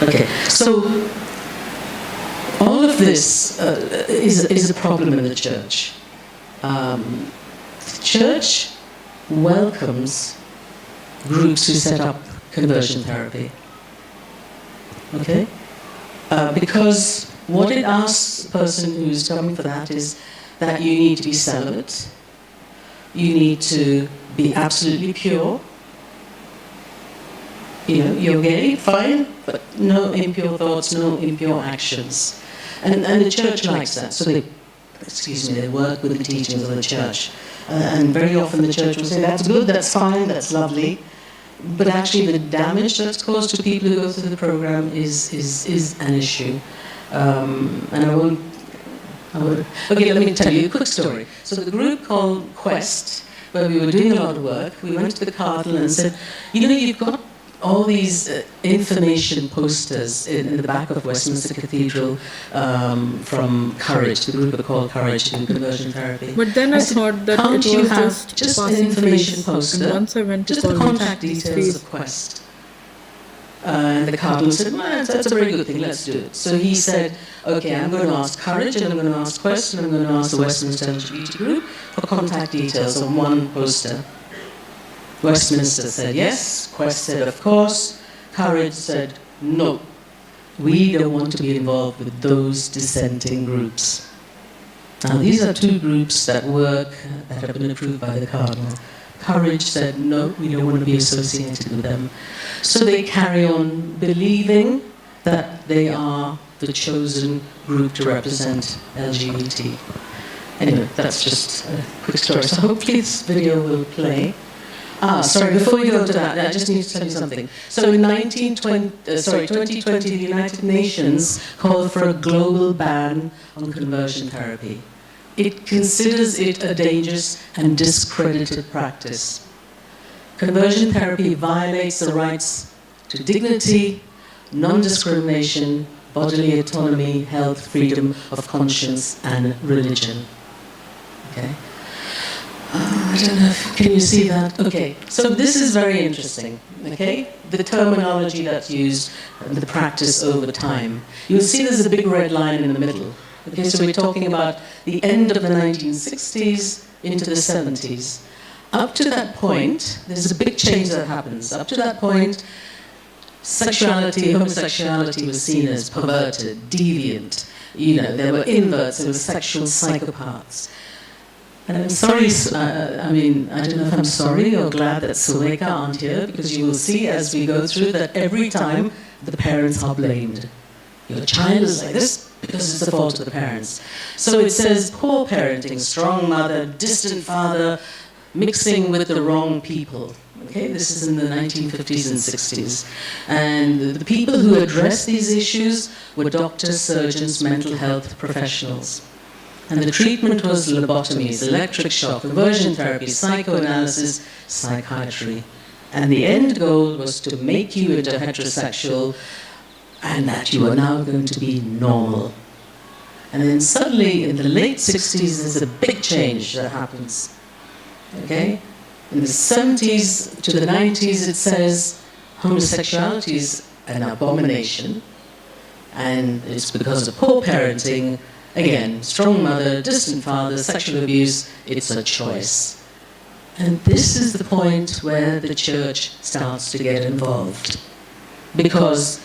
Okay, so all of this is a problem in the church. The church welcomes groups who set up conversion therapy. Okay? Because what it asks the person who's coming for that is that you need to be celibate, You need to be absolutely pure. You know, you're gay, fine, but no impure thoughts, no impure actions. And the church likes that. So they work with the teachings of the church. And very often the church will say, that's good, that's fine, that's lovely. But actually the damage that's caused to people who go through the program is an issue. And I won't... Okay, let me tell you a quick story. So the group called Quest, where we were doing a lot of work, we went to the Cardinal and said, you know, you've got all these information posters in the back of Westminster Cathedral from Courage, the group are called Courage, to do conversion therapy. But then I thought that can't it you was have just an passing information phase. poster, And once I went to just the college, contact details of Quest? And the Cardinal said, well, that's a very good thing, let's do it. So he said, okay, I'm going to ask Courage, and I'm going to ask Quest, and I'm going to ask the Westminster LGBT group for contact details on one poster. Westminster said yes, Quest said of course, Courage said no. We don't want to be involved with those dissenting groups. Now these are two groups that work, that have been approved by the Cardinal. Courage said no, we don't want to be associated with them. So they carry on believing that they are the chosen group to represent LGBT. Anyway, that's just a quick story. So hopefully this video will play. Sorry, before we go to that, I just need to tell you something. So in 2020, the United Nations called for a global ban on conversion therapy. It considers it a dangerous and discredited practice. Conversion therapy violates the rights to dignity, non-discrimination, bodily autonomy, health, freedom of conscience, and religion. Okay? I don't know can you see that? Okay, so this is very interesting, okay? The terminology that's used, the practice over time. You'll see there's a big red line in the middle. Okay, so we're talking about the end of the 1960s into the 70s. Up to that point, there's a big change that happens. Up to that point, sexuality, homosexuality was seen as perverted, deviant. You know, there were inverts, there were sexual psychopaths. And I'm sorry, I don't know if I'm sorry or glad that Suleika aren't here, because you will see as we go through that every time the parents are blamed. Your child is like this because it's the fault of the parents. So it says poor parenting, strong mother, distant father, mixing with the wrong people. Okay, this is in the 1950s and 60s. And the people who addressed these issues were doctors, surgeons, mental health professionals. And the treatment was lobotomies, electric shock, conversion therapy, psychoanalysis, psychiatry. And the end goal was to make you into heterosexual and that you are now going to be normal. And then suddenly in the late 60s, there's a big change that happens. Okay? In the 70s to the 90s, it says homosexuality is an abomination. And it's because of poor parenting. Again, strong mother, distant father, sexual abuse, it's a choice. And this is the point where the church starts to get involved. Because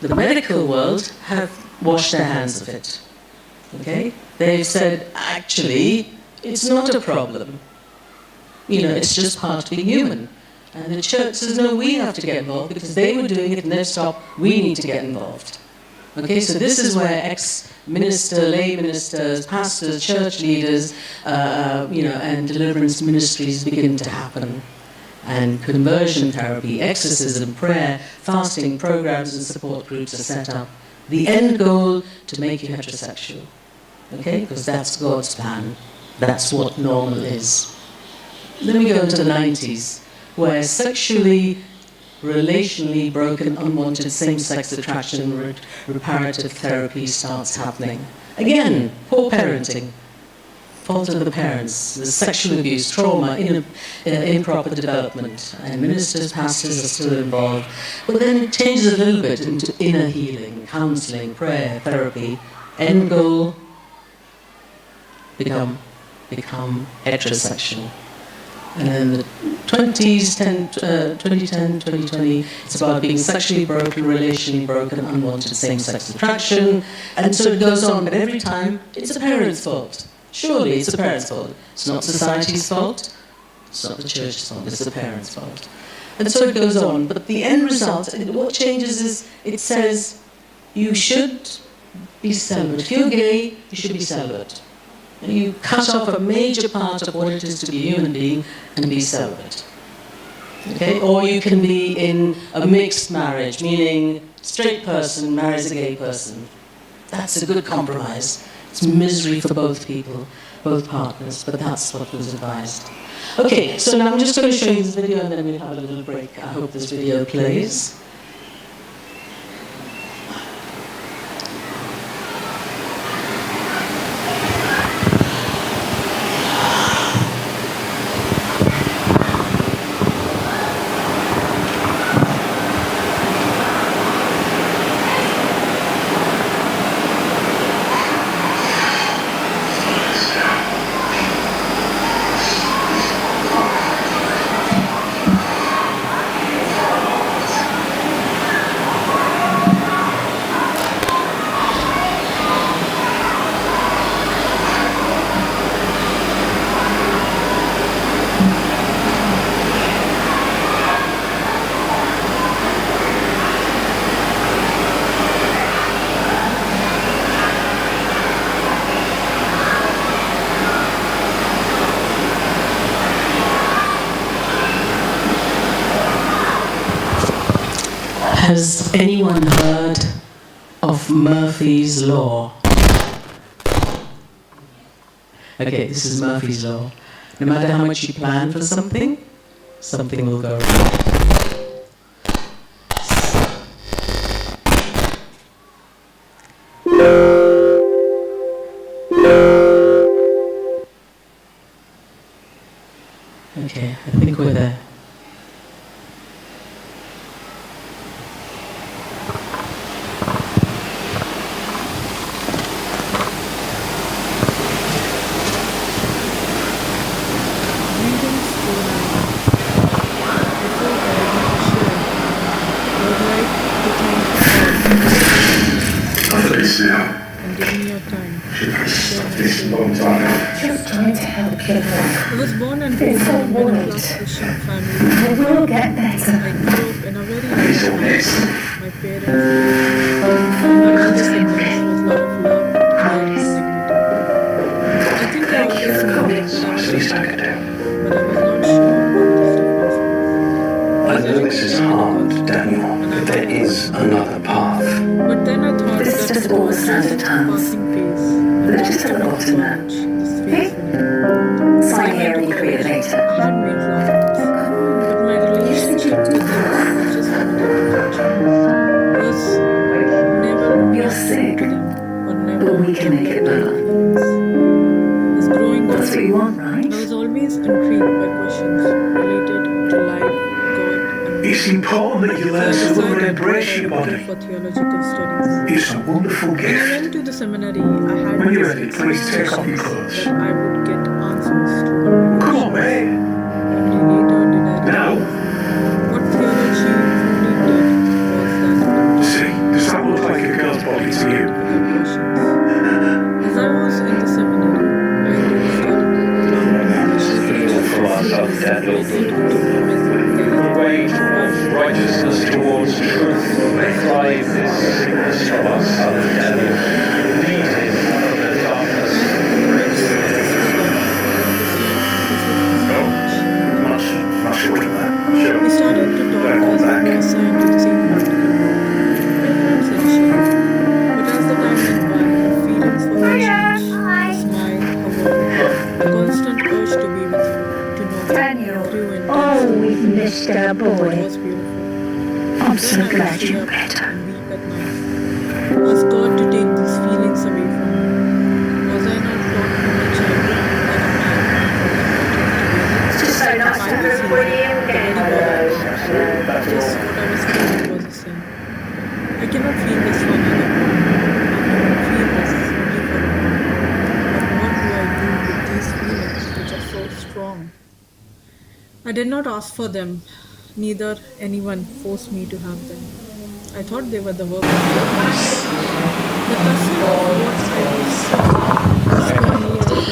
the medical world have washed their hands of it. Okay? They've said, actually, it's not a problem. You know, it's just part of being human. And the church says, no, we have to get involved because they were doing it and they've stopped. We need to get involved. Okay, so this is where ex-minister, lay ministers, pastors, church leaders, and deliverance ministries begin to happen. And conversion therapy, exorcism, prayer, fasting programs and support groups are set up. The end goal, to make you heterosexual. Okay, because that's God's plan. That's what normal is. Then we go into the 90s, where sexually, relationally broken, unwanted same-sex attraction, reparative therapy starts happening. Again, poor parenting, fault of the parents, the sexual abuse, trauma, improper development, and ministers, pastors are still involved. But then it changes a little bit into inner healing, counseling, prayer, therapy. End goal, become heterosexual. And in the 2010, 2020, it's about being sexually broken, relationally broken, unwanted same-sex attraction, and so it goes on. But every time, it's a parent's fault. Surely it's a parent's fault. It's not society's fault. It's not the church's fault, it's the parents' fault. And so it goes on. But the end result, what changes is it says you should be celibate. If you're gay, you should be celibate. You cut off a major part of what it is to be a human being and be celibate. Okay? Or you can be in a mixed marriage, meaning straight person marries a gay person. That's a good compromise. It's misery for both people, both partners, but that's what was advised. Okay, so now I'm just going to show you this video and then we'll have a little break. I hope this video plays. Has anyone heard of Murphy's Law? Okay, this is Murphy's Law. No matter how much you plan for something, something will go wrong. Okay, I think we're there. And give me your time. This long time. Just trying to help you. I was born and raised in a middle-class Christian family. It will get better. I grew up in a very nice place. My parents my siblings was a lot of love, care, and dignity. I think I always knew that I was different, but I was not sure what this difference was. I know this is hard, Daniel, but there is another path. But then I thought This that just it all was sounded just a tons. passing phase. But I And just after haven't got to know. college, this phase will end. Sign here and you can read it I later. had made plans, but my relationship with them was just limited to friendship. Was never You're close sick, to them, or never but we can make it better. As growing up, That's what you want, right? I was always intrigued by questions related to life, God, and It's important that you learn to love and embrace your body. for theological studies. It's a wonderful When I gift. went to the seminary, I had When you're these ready, please take off your expectations clothes. that I would get answers to all my Come on, questions. mate. Only later did I Now. realize what theology truly did was that See, does that look like a girl's body to you? difficult questions. As I was in the seminary, I did study For ourselves, Daniel. The way towards righteousness, towards truth, may fly in this sickness from our son, Daniel. Lead him out of the darkness. Much more than that. Sure. We started to talk as we were assigned to the same particular session. But as the time went by, her feelings for her changed. Her smile, her warmth, the constant urge to be with her, to know her, Daniel. grew Oh, intensely. we've missed our It boy. was beautiful. I'm so Then I would glad stay you're up better. and weep at night. Ask God to take these feelings away from me. Was I not taught from my childhood that a man It's just so nice to have everybody in again. just what I was feeling was a sin. I cannot feel this for another man. I cannot feel this only for a man. But what do I do with these feelings which are so strong? I did not ask for them, neither anyone forced me to have them. I thought they were the work of God. The cousin of what I was so only a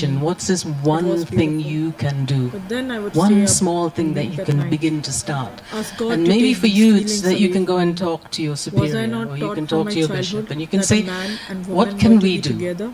situation, what's this one was thing beautiful. you can do? But then I would stay One up small thing that late you at can night. begin to start. Ask God And to maybe take for these you, it's feelings that you away can go from and me. talk to your Was I superior, not or you taught can from talk my to your childhood bishop, and you can that say, a man and woman what were can to we be do? together?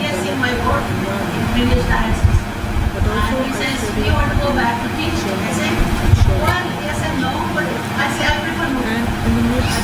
yes in my work in previous diocese. But also And he I says, study we want to go back to teaching. I say, well, yes and no, but I say I prefer no. and in the midst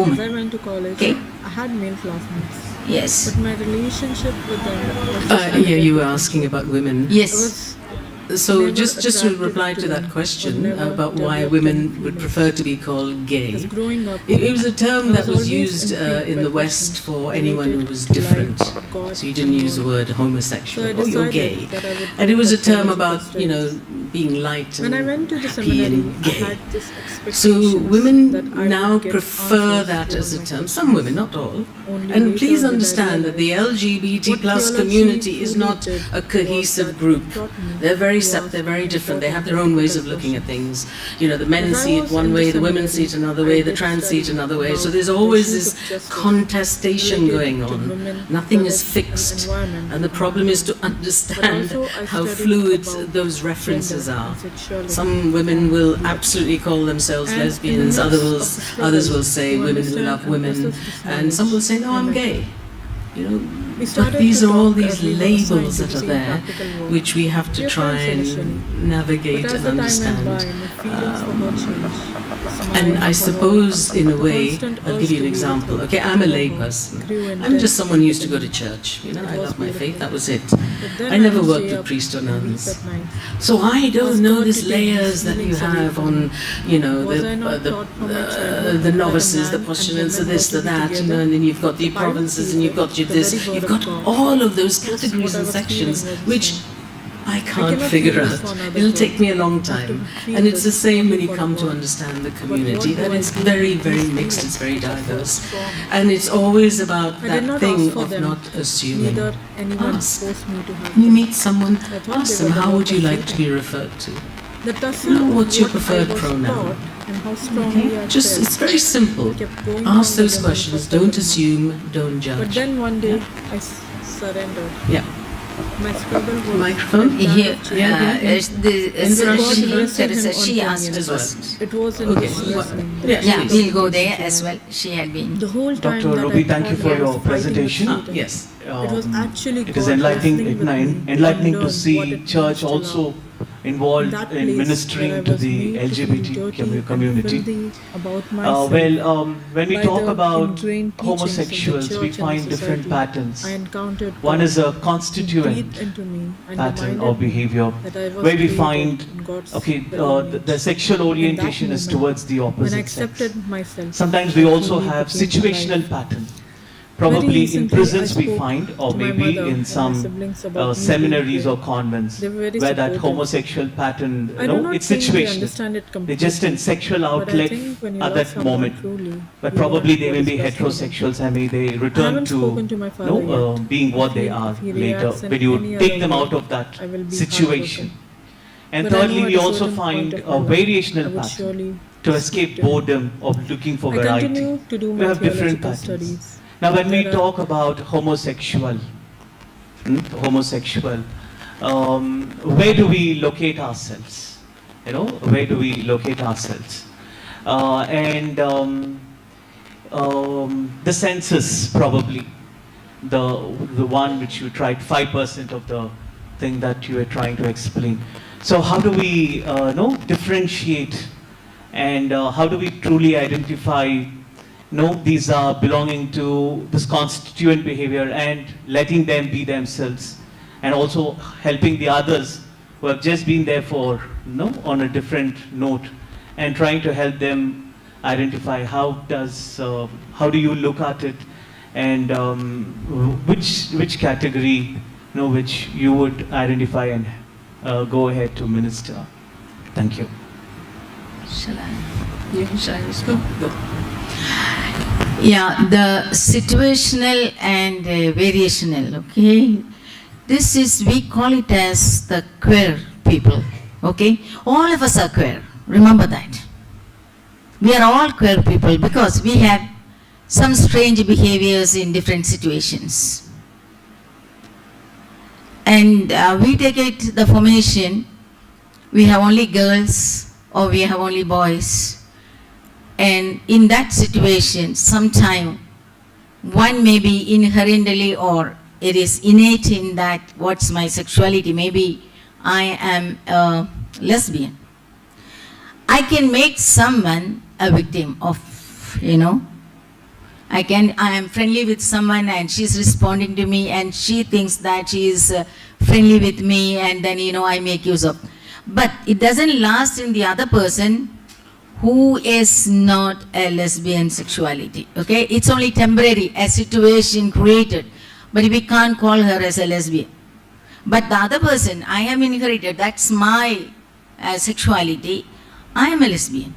woman. As I went to college, Okay. I had male classmates. Yes. But my relationship with them was just Yeah, you were asking about women. Yes. So never just to attracted reply to that them, question or never about why developed women any would feelings. prefer to be called gay. Because growing up, It was a term I that was always used intrigued in by the West questions for anyone who related was to different. life, God, So you didn't use the and word So homosexual. I Oh, you're decided gay. that I would And it was a pursue term my about, studies. being light and When I went to the happy seminary, and I gay. had this So expectation women that I now would get prefer answers that to as all a my term. questions. Some women, not all. Only And later please did I understand that the realize LGBT what plus theology community is truly not did a was cohesive that group. it taught me They're very they're very different. They have their own ways of looking at things. You know, the men see it one way, the women see it another way, the trans see it another way. So there's always this contestation going on. Nothing is fixed. And the problem is to understand how fluid those references are. Some women will absolutely call themselves lesbians, others will say women who love women, and some will say, no, I'm gay. You know, but these are all these labels that are there, which we have to try and navigate and understand. And I suppose, in a way, I'll give you an example. Okay, I'm a lay person. I'm just someone who used to go to church. You know, I love my faith, that was it. I never worked with priests or nuns. So I don't know these layers that you have on, you know, the novices, the postulants, the this, the that, you know, and then you've got the provinces and you've got this, you've got all of those categories and sections, which I can't figure out. It'll take me a long time. And it's the same when you come to understand the community, that it's very, very mixed, it's very diverse. And it's always about that thing of not assuming. Ask. When you meet someone, ask them, how would you like to be referred to? What's your preferred pronoun? Okay? Just, it's very simple. Ask those questions, don't assume, don't judge. But then one day I surrendered. Yeah. My struggle was Microphone? Here, Teresa, she asked as first. It was in wrestling. Yeah, we'll go there as well. She had been. The whole time Dr. that Ruby, I thank you thought for I was your fighting presentation. with Satan, Yes. It was actually It is God enlightening, wrestling with me enlightening and to learn see what it church means to also love. involved That in place ministering where I to was the made to feel LGBT dirty and community. filthy about myself. When we By talk the about ingrained teachings of the homosexuals, church we and find the different society, patterns. I encountered One God. is a He constituent breathed into me and pattern reminded of behavior, me that I was where we created find, in God's okay, will and the sexual orientation is moment, towards the when I opposite sex. accepted myself, Sometimes we I also truly have became situational alive. pattern. Very Probably in recently, prisons I we spoke find, or to my maybe mother in and some my siblings about me seminaries being or gay. convents, They were very where that supportive. homosexual pattern, I do not it's think they situational. understand it They're completely. just in sexual But I outlet think when you at love that someone moment. truly, But you probably want they what will is be best for them. heterosexuals and they I return haven't spoken to to my father yet. being what they If are he later, reacts in when you any take other them way, out of that I will be situation. heartbroken. And But I thirdly, know we at a also certain find point of a my life, variational I would pattern surely to speak escape to him. boredom of looking for I variety. continue to do We my have different theological patterns. studies. Now, when we There are- talk about homosexual, where do we locate ourselves? You know, where do we locate ourselves? The census, probably, the one which you tried, 5% of the thing that you were trying to explain. So how do we differentiate, and how do we truly identify these are belonging to this constituent behavior and letting them be themselves, and also helping the others who have just been there for on a different note, and trying to help them identify how do you look at it, and which category which you would identify and go ahead to minister. Thank you. Shall I respond? Go. Yeah, the situational and variational, okay? This is, we call it as the queer people, okay? All of us are queer, remember that. We are all queer people because we have some strange behaviors in different situations. And we take it, the formation, we have only girls or we have only boys. And in that situation, sometime one may be inherently or it is innate in that what's my sexuality. Maybe I am a lesbian. I can make someone a victim of, I am friendly with someone and she's responding to me and she thinks that she is friendly with me, and then, I make use of. But it doesn't last in the other person who is not a lesbian sexuality, okay? It's only temporary, a situation created, but we can't call her as a lesbian. But the other person, I have inherited, that's my sexuality, I am a lesbian.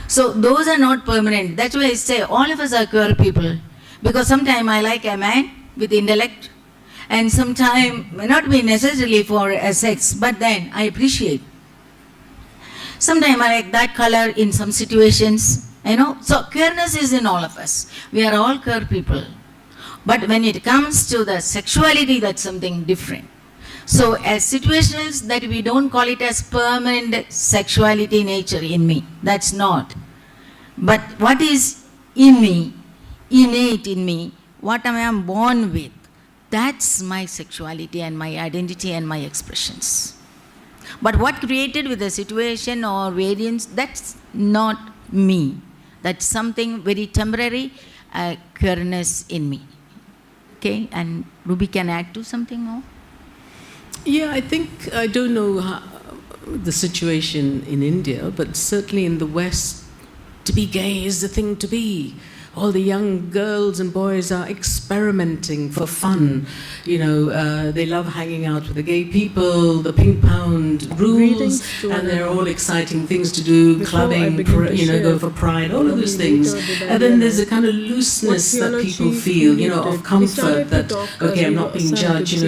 So those are not permanent. That's why I say all of us are queer people. Because sometimes I like a man with intellect, And sometimes may not be necessarily for a sex, but then I appreciate. Sometimes I like that color in some situations, So queerness is in all of us. We are all queer people. But when it comes to the sexuality, that's something different. So as situations that we don't call it as permanent sexuality nature in me. That's not. But what is in me, innate in me, what I am born with, that's my sexuality and my identity and my expressions. But what created with the situation or variance, that's not me. That's something very temporary, queerness in me. Okay, and Ruby can add to something more? Yeah, I don't know the situation in India, but certainly in the West, to be gay is the thing to be. All the young girls and boys are experimenting for fun. They love hanging out with the gay people, the pink pound rules, and they're all exciting things to do, clubbing, go for pride, all of those things. And then there's a kind of looseness that people feel, of comfort that, okay, I'm not being judged,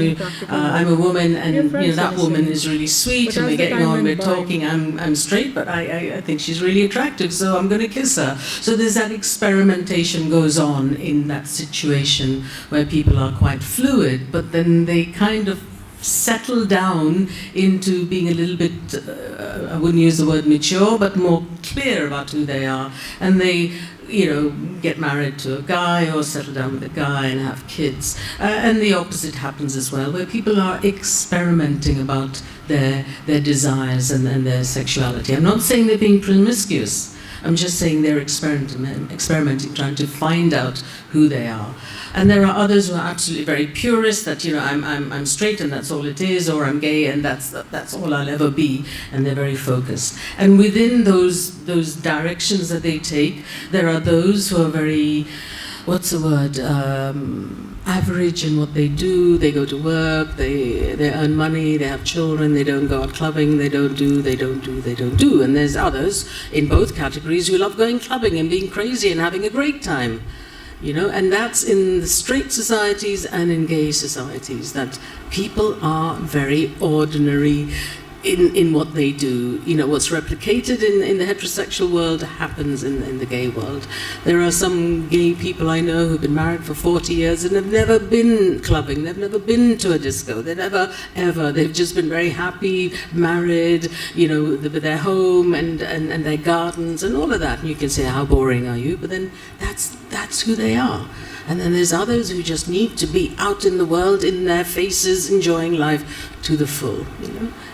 I'm a woman and, that woman is really sweet and we're getting on, we're talking, I'm straight, but I think she's really attractive, so I'm going to kiss her. So there's that experimentation goes on in that situation where people are quite fluid, but then they kind of settle down into being a little bit, I wouldn't use the word mature, but more clear about who they are. And they, get married to a guy or settle down with a guy and have kids. And the opposite happens as well, where people are experimenting about their desires and their sexuality. I'm not saying they're being promiscuous. I'm just saying they're experimenting, trying to find out who they are. And there are others who are absolutely very purist, that, I'm straight and that's all it is, or I'm gay and that's all I'll ever be, and they're very focused. And within those directions that they take, there are those who are very, average in what they do. They go to work, they earn money, they have children, they don't go out clubbing, they don't do. And there's others in both categories who love going clubbing and being crazy and having a great time. And that's in the straight societies and in gay societies, that people are very ordinary in what they do. What's replicated in the heterosexual world happens in the gay world. There are some gay people I know who've been married for 40 years and have never been clubbing, they've never been to a disco, they've just been very happy, married, with their home and their gardens and all of that. And you can say, how boring are you? But then that's who they are. And then there's others who just need to be out in the world, in their faces, enjoying life to the full,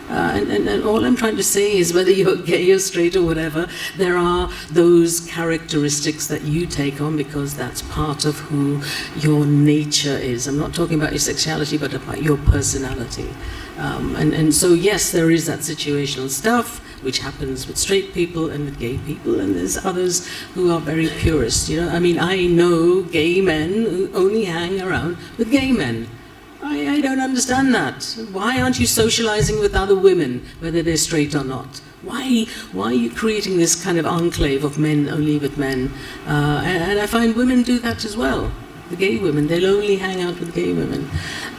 And all I'm trying to say is, whether you're gay or straight or whatever, there are those characteristics that you take on because that's part of who your nature is. I'm not talking about your sexuality, but about your personality. And so, yes, there is that situational stuff, which happens with straight people and with gay people, and there's others who are very purist. I know gay men who only hang around with gay men. I don't understand that. Why aren't you socializing with other women, whether they're straight or not? Why are you creating this kind of enclave of men only with men? And I find women do that as well. The gay women, they'll only hang out with gay women.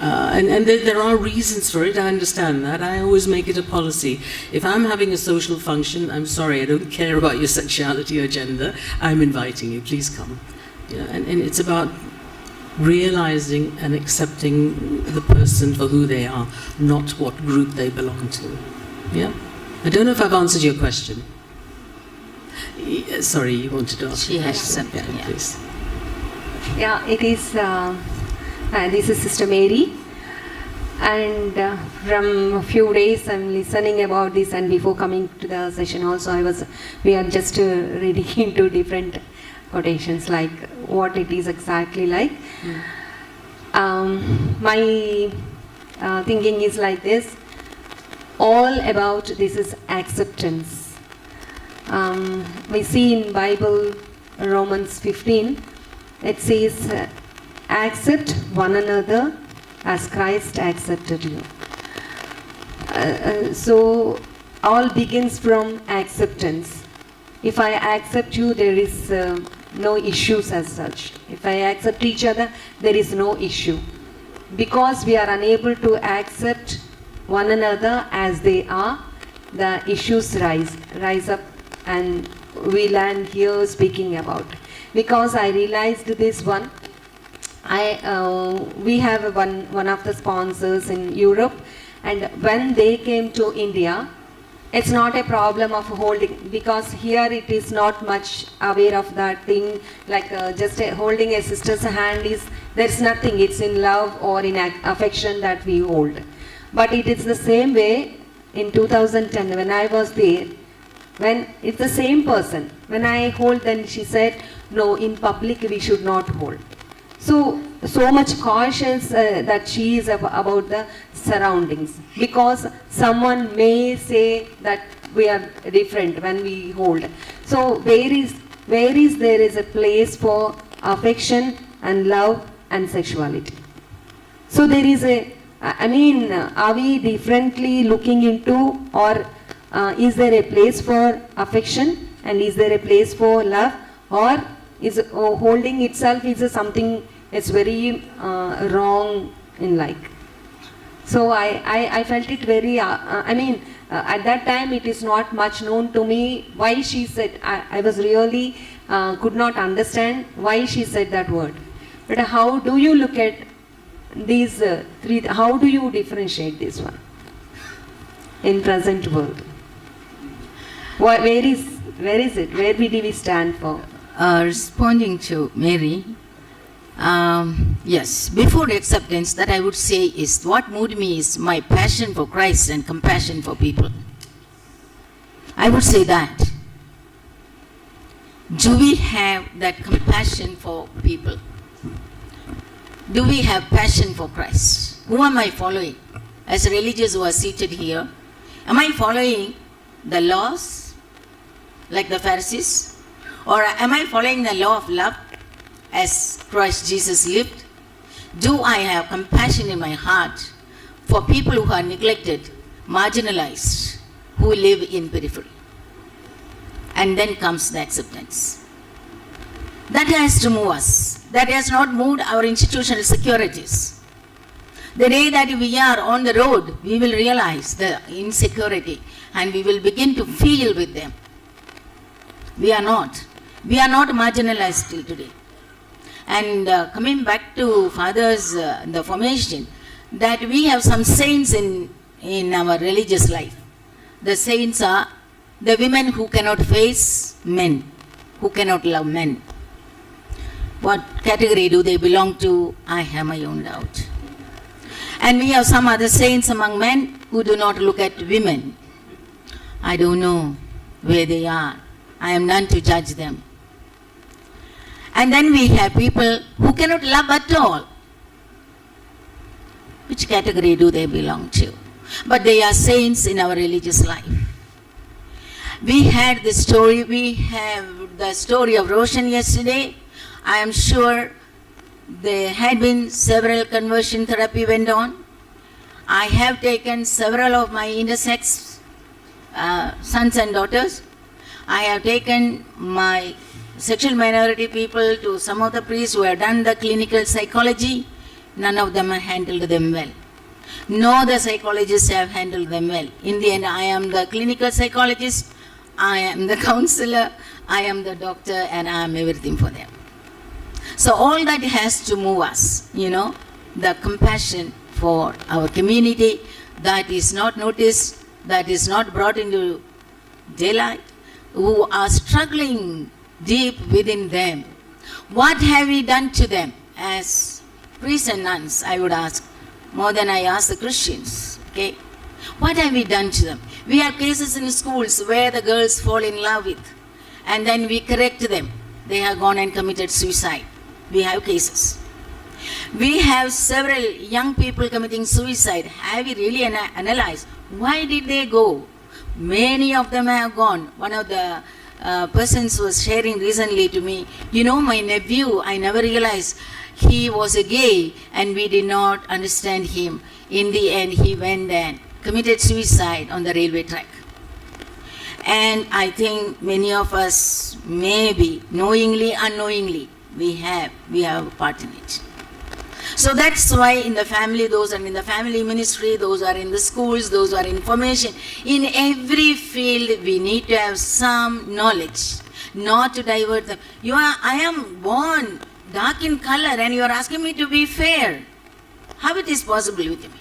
And there are reasons for it, I understand that. I always make it a policy. If I'm having a social function, I'm sorry, I don't care about your sexuality or gender, I'm inviting you, please come. And it's about realizing and accepting the person for who they are, not what group they belong to. Yeah? I don't know if I've answered your question. Sorry, you wanted to ask a question. Yeah, please. Yeah, it is, this is Sister Mary, and from a few days I'm listening about this, and before coming to the session also we are just reading into different quotations, like what it is exactly like. My thinking is like this: all about this is acceptance. We see in Bible, Romans 15, it says, accept one another as Christ accepted you. So all begins from acceptance. If I accept you, there is no issues as such. If I accept each other, there is no issue. because we are unable to accept one another as they are, the issues rise up, and we land here speaking about. Because I realized this one, we have one of the sponsors in Europe, and when they came to India, it's not a problem of holding, because here it is not much aware of that thing, like just holding a sister's hand there's nothing, it's in love or in affection that we hold. But it is the same way in 2010 when I was there, when it's the same person, when I hold, then she said, no, in public we should not hold. So much cautious that she is about the surroundings, because someone may say that we are different when we hold. So where is there is a place for affection and love and sexuality? So there is are we differently looking into, or is there a place for affection and is there a place for love, or is holding itself is something it's very wrong in like? So I felt it very, at that time it is not much known to me why she said, I was really could not understand why she said that word. But how do you look at these three, how do you differentiate this one in present world? Where is it? Where do we stand for? Responding to Mary, yes, before acceptance, that I would say is what moved me is my passion for Christ and compassion for people. I would say that. Do we have that compassion for people? Do we have passion for Christ? Who am I following? As religious who are seated here, am I following the laws like the Pharisees? Or am I following the law of love as Christ Jesus lived? Do I have compassion in my heart for people who are neglected, marginalized, who live in periphery? And then comes the acceptance. That has to move us. That has not moved our institutional securities. The day that we are on the road, we will realize the insecurity and we will begin to feel with them. We are not marginalized till today. And coming back to Father's the formation, that we have some saints in our religious life. The saints are the women who cannot face men, who cannot love men. What category do they belong to? I have my own doubt. And we have some other saints among men who do not look at women. I don't know where they are. I am none to judge them. And then we have people who cannot love at all. Which category do they belong to? But they are saints in our religious life. We have the story of Roshan yesterday. I am sure there had been several conversion therapy went on. I have taken several of my intersex sons and daughters. I have taken my sexual minority people to some of the priests who have done the clinical psychology. None of them have handled them well. No, the psychologists have handled them well. In the end, I am the clinical psychologist, I am the counselor, I am the doctor, and I am everything for them. So all that has to move us, the compassion for our community that is not noticed, that is not brought into daylight, who are struggling deep within them. What have we done to them as priests and nuns, I would ask, more than I ask the Christians, okay? What have we done to them? We have cases in schools where the girls fall in love with, and then we correct them. They have gone and committed suicide. We have cases. We have several young people committing suicide. Have we really analyzed why did they go? Many of them have gone. One of the persons was sharing recently to me, my nephew, I never realized he was a gay and we did not understand him. In the end, he went and committed suicide on the railway track. And I think many of us, maybe knowingly, unknowingly, we have a part in it. So that's why in the family, those are in the family ministry, those are in the schools, those are information. In every field, we need to have some knowledge, not to divert them. I am born dark in color and you are asking me to be fair. How it is possible with me?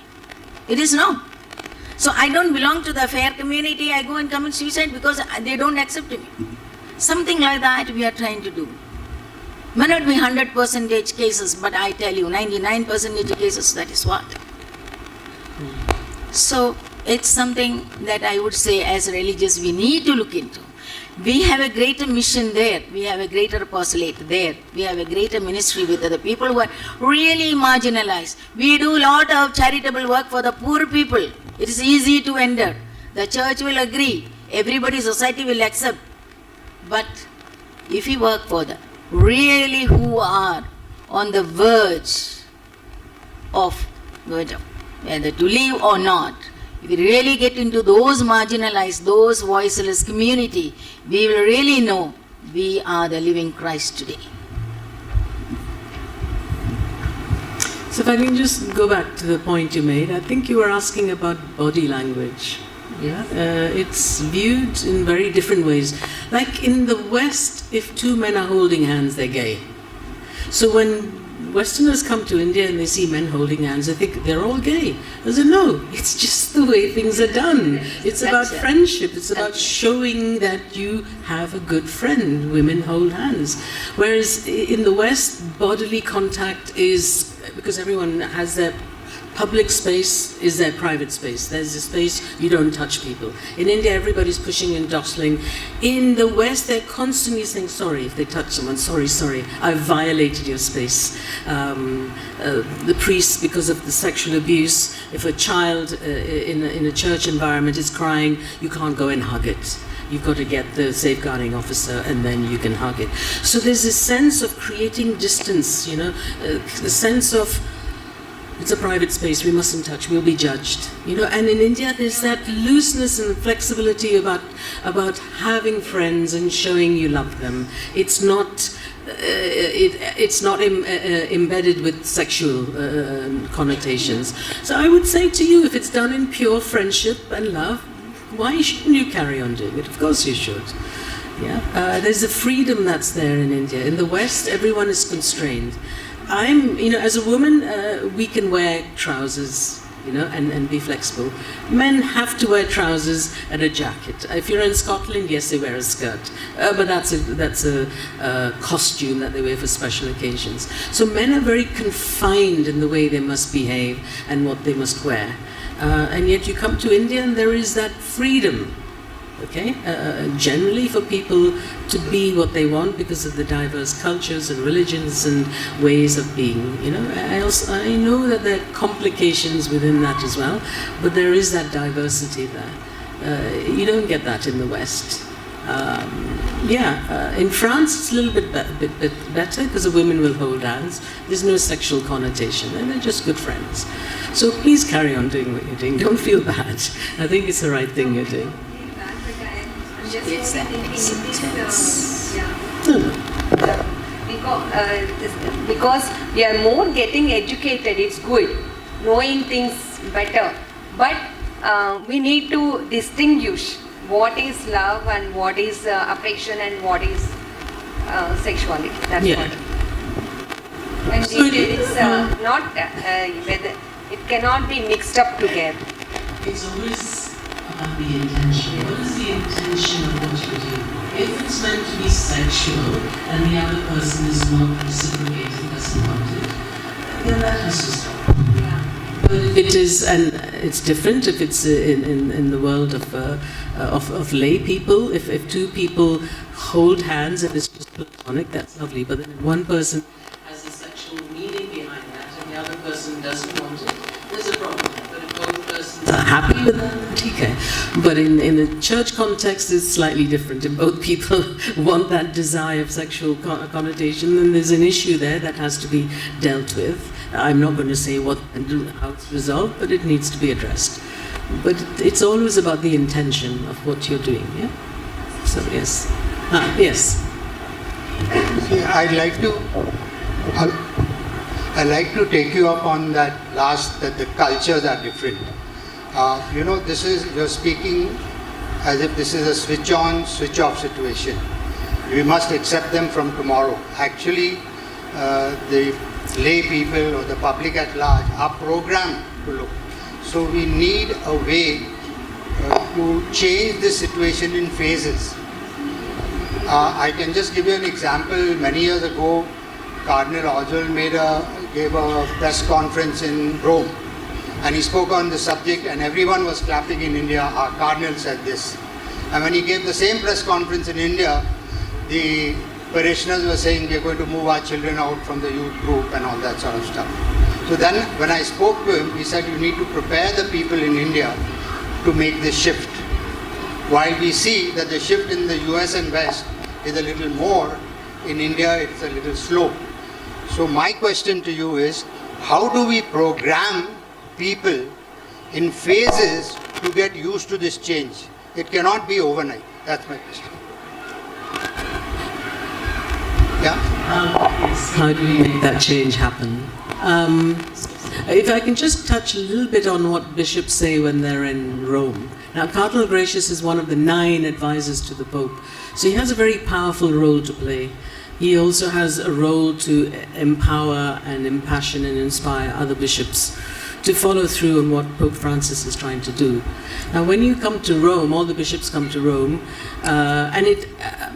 It is no. So I don't belong to the fair community. I go and commit suicide because they don't accept me. Something like that we are trying to do. May not be 100% cases, but I tell you, 99% cases, that is what. So it's something that I would say as religious we need to look into. We have a greater mission there. We have a greater apostolate there. We have a greater ministry with the people who are really marginalized. We do a lot of charitable work for the poor people. It is easy to enter. The church will agree. Everybody, society will accept. But if we work for the really who are on the verge of whether to leave or not, if we really get into those marginalized, those voiceless community, we will really know we are the living Christ today. So if I can just go back to the point you made, I think you were asking about body language. Yeah, it's viewed in very different ways. Like in the West, if two men are holding hands, they're gay. So when Westerners come to India and they see men holding hands, they think they're all gay. I said, no, it's just the way things are done. It's about friendship. It's about showing that you have a good friend. Women hold hands. Whereas in the West, bodily contact is, because everyone has their public space is their private space. There's a space you don't touch people. In India, everybody's pushing and jostling. In the West, they're constantly saying sorry if they touch someone. Sorry, I've violated your space. The priests, because of the sexual abuse, if a child in a church environment is crying, you can't go and hug it. You've got to get the safeguarding officer and then you can hug it. So there's this sense of creating distance, the sense of it's a private space, we mustn't touch, we'll be judged. And in India there's that looseness and flexibility about having friends and showing you love them. It's not embedded with sexual connotations. So I would say to you, if it's done in pure friendship and love, why shouldn't you carry on doing it? Of course you should. Yeah, there's a freedom that's there in India. In the West, everyone is constrained. As a woman, we can wear trousers, and be flexible. Men have to wear trousers and a jacket. If you're in Scotland, yes, they wear a skirt, but that's a costume that they wear for special occasions. So men are very confined in the way they must behave and what they must wear. And yet you come to India and there is that freedom. Generally for people to be what they want because of the diverse cultures and religions and ways of being. I know that there are complications within that as well, but there is that diversity there. You don't get that in the West. In France it's a little bit better because the women will hold hands. There's no sexual connotation and they're just good friends. So please carry on doing what you're doing. Don't feel bad. I think it's the right thing you're doing. Because we are more getting educated, it's good, knowing things better, but we need to distinguish what is love and what is affection and what is sexuality. That's what. And it's not whether it cannot be mixed up together. It's always about the intention. What is the intention of what you're doing? If it's meant to be sexual and the other person is not reciprocating, doesn't want it, then that has to stop. But if it is, and it's different if it's in the world of lay people, if two people hold hands and it's just platonic, that's lovely. But then if one person has a sexual meaning behind that and the other person doesn't want it, there's a problem. But if both persons are happy with that, okay. But in a church context, it's slightly different. If both people want that desire of sexual connotation, then there's an issue there that has to be dealt with. I'm not going to say what and how it's resolved, but it needs to be addressed. But it's always about the intention of what you're doing, yeah? So, yes. Yes. I'd like to... I like to take you up on that last, that the cultures are different. You're speaking as if this is a switch on, switch off situation. We must accept them from tomorrow. Actually, the lay people or the public at large are programmed to look. So we need a way to change the situation in phases. I can just give you an example. Many years ago, Cardinal Almeida gave a press conference in Rome, and he spoke on the subject, and everyone was clapping in India. Our Cardinal said this. And when he gave the same press conference in India, the parishioners were saying, we are going to move our children out from the youth group and all that sort of stuff. So then when I spoke to him, he said, you need to prepare the people in India to make this shift. While we see that the shift in the US and West is a little more, in India it's a little slow. So my question to you is, how do we program people in phases to get used to this change? It cannot be overnight. That's my question. Yeah? How do we make that change happen? If I can just touch a little bit on what bishops say when they're in Rome. Now, Cardinal Gracious is one of the 9 advisors to the Pope, so he has a very powerful role to play. He also has a role to empower and impassion and inspire other bishops to follow through on what Pope Francis is trying to do. Now, when you come to Rome, all the bishops come to Rome, and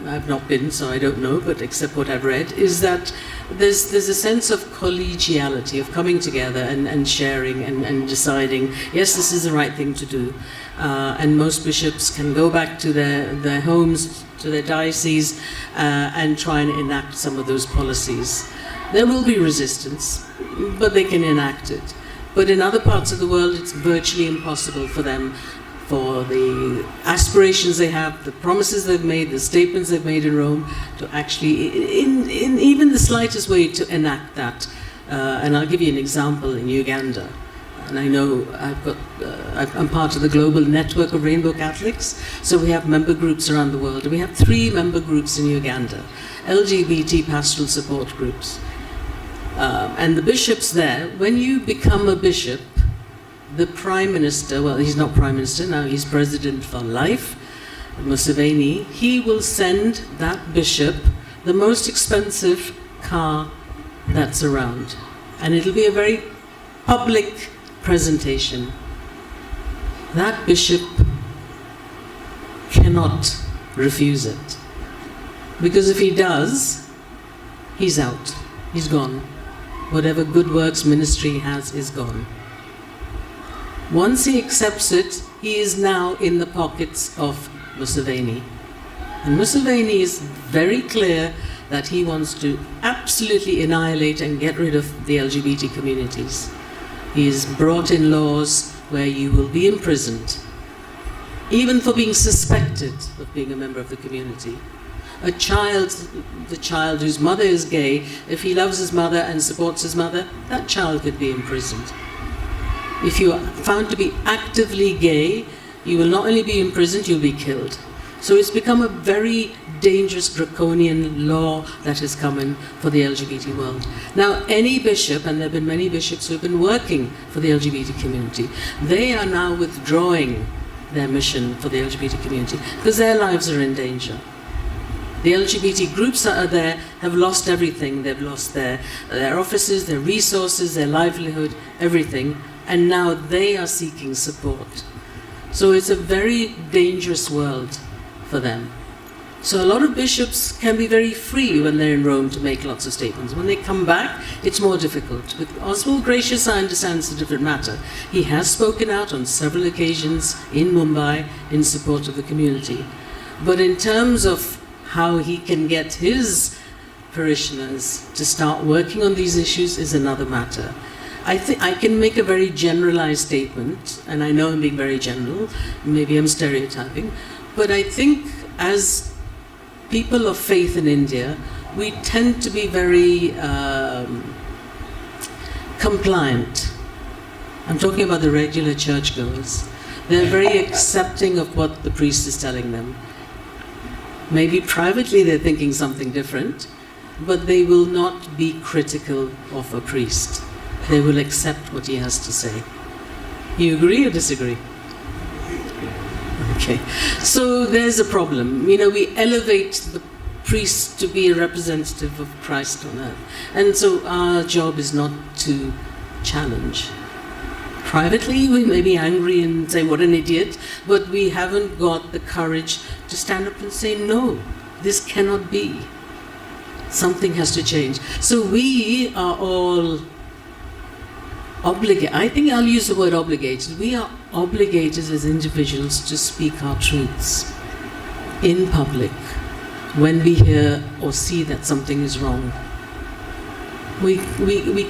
I've not been, so I don't know, but except what I've read, is that there's a sense of collegiality, of coming together and sharing and deciding, yes, this is the right thing to do. And most bishops can go back to their homes, to their diocese, and try and enact some of those policies. There will be resistance, but they can enact it. But in other parts of the world, it's virtually impossible for them, for the aspirations they have, the promises they've made, the statements they've made in Rome, to actually, in even the slightest way, to enact that. And I'll give you an example in Uganda. And I know I'm part of the global network of Rainbow Catholics, so we have member groups around the world. And we have 3 member groups in Uganda, LGBT pastoral support groups. And the bishops there, when you become a bishop, the Prime Minister, well, he's not Prime Minister now, he's President for life, Museveni, he will send that bishop the most expensive car that's around. And it'll be a very public presentation. That bishop cannot refuse it. Because if he does, he's out, he's gone. Whatever good works ministry he has is gone. Once he accepts it, he is now in the pockets of Museveni. And Museveni is very clear that he wants to absolutely annihilate and get rid of the LGBT communities. He has brought in laws where you will be imprisoned, even for being suspected of being a member of the community. The child whose mother is gay, if he loves his mother and supports his mother, that child could be imprisoned. If you are found to be actively gay, you will not only be imprisoned, you'll be killed. So it's become a very dangerous draconian law that has come in for the LGBT world. Now, any bishop, and there have been many bishops who have been working for the LGBT community, they are now withdrawing their mission for the LGBT community because their lives are in danger. The LGBT groups that are there have lost everything. They've lost their offices, their resources, their livelihood, everything, and now they are seeking support. So it's a very dangerous world for them. So a lot of bishops can be very free when they're in Rome to make lots of statements. When they come back, it's more difficult. With Oswald Gracious, I understand it's a different matter. He has spoken out on several occasions in Mumbai in support of the community. But in terms of how he can get his parishioners to start working on these issues is another matter. I think I can make a very generalized statement, and I know I'm being very general, maybe I'm stereotyping, but I think as people of faith in India, we tend to be very compliant. I'm talking about the regular churchgoers. They're very accepting of what the priest is telling them. Maybe privately they're thinking something different, but they will not be critical of a priest. They will accept what he has to say. You agree or disagree? Okay. So there's a problem. You know, we elevate the priest to be a representative of Christ on earth. And so our job is not to challenge. Privately, we may be angry and say, what an idiot, but we haven't got the courage to stand up and say, no, this cannot be. Something has to change. So we are all obligated. I think I'll use the word obligated. We are obligated as individuals to speak our truths in public when we hear or see that something is wrong. We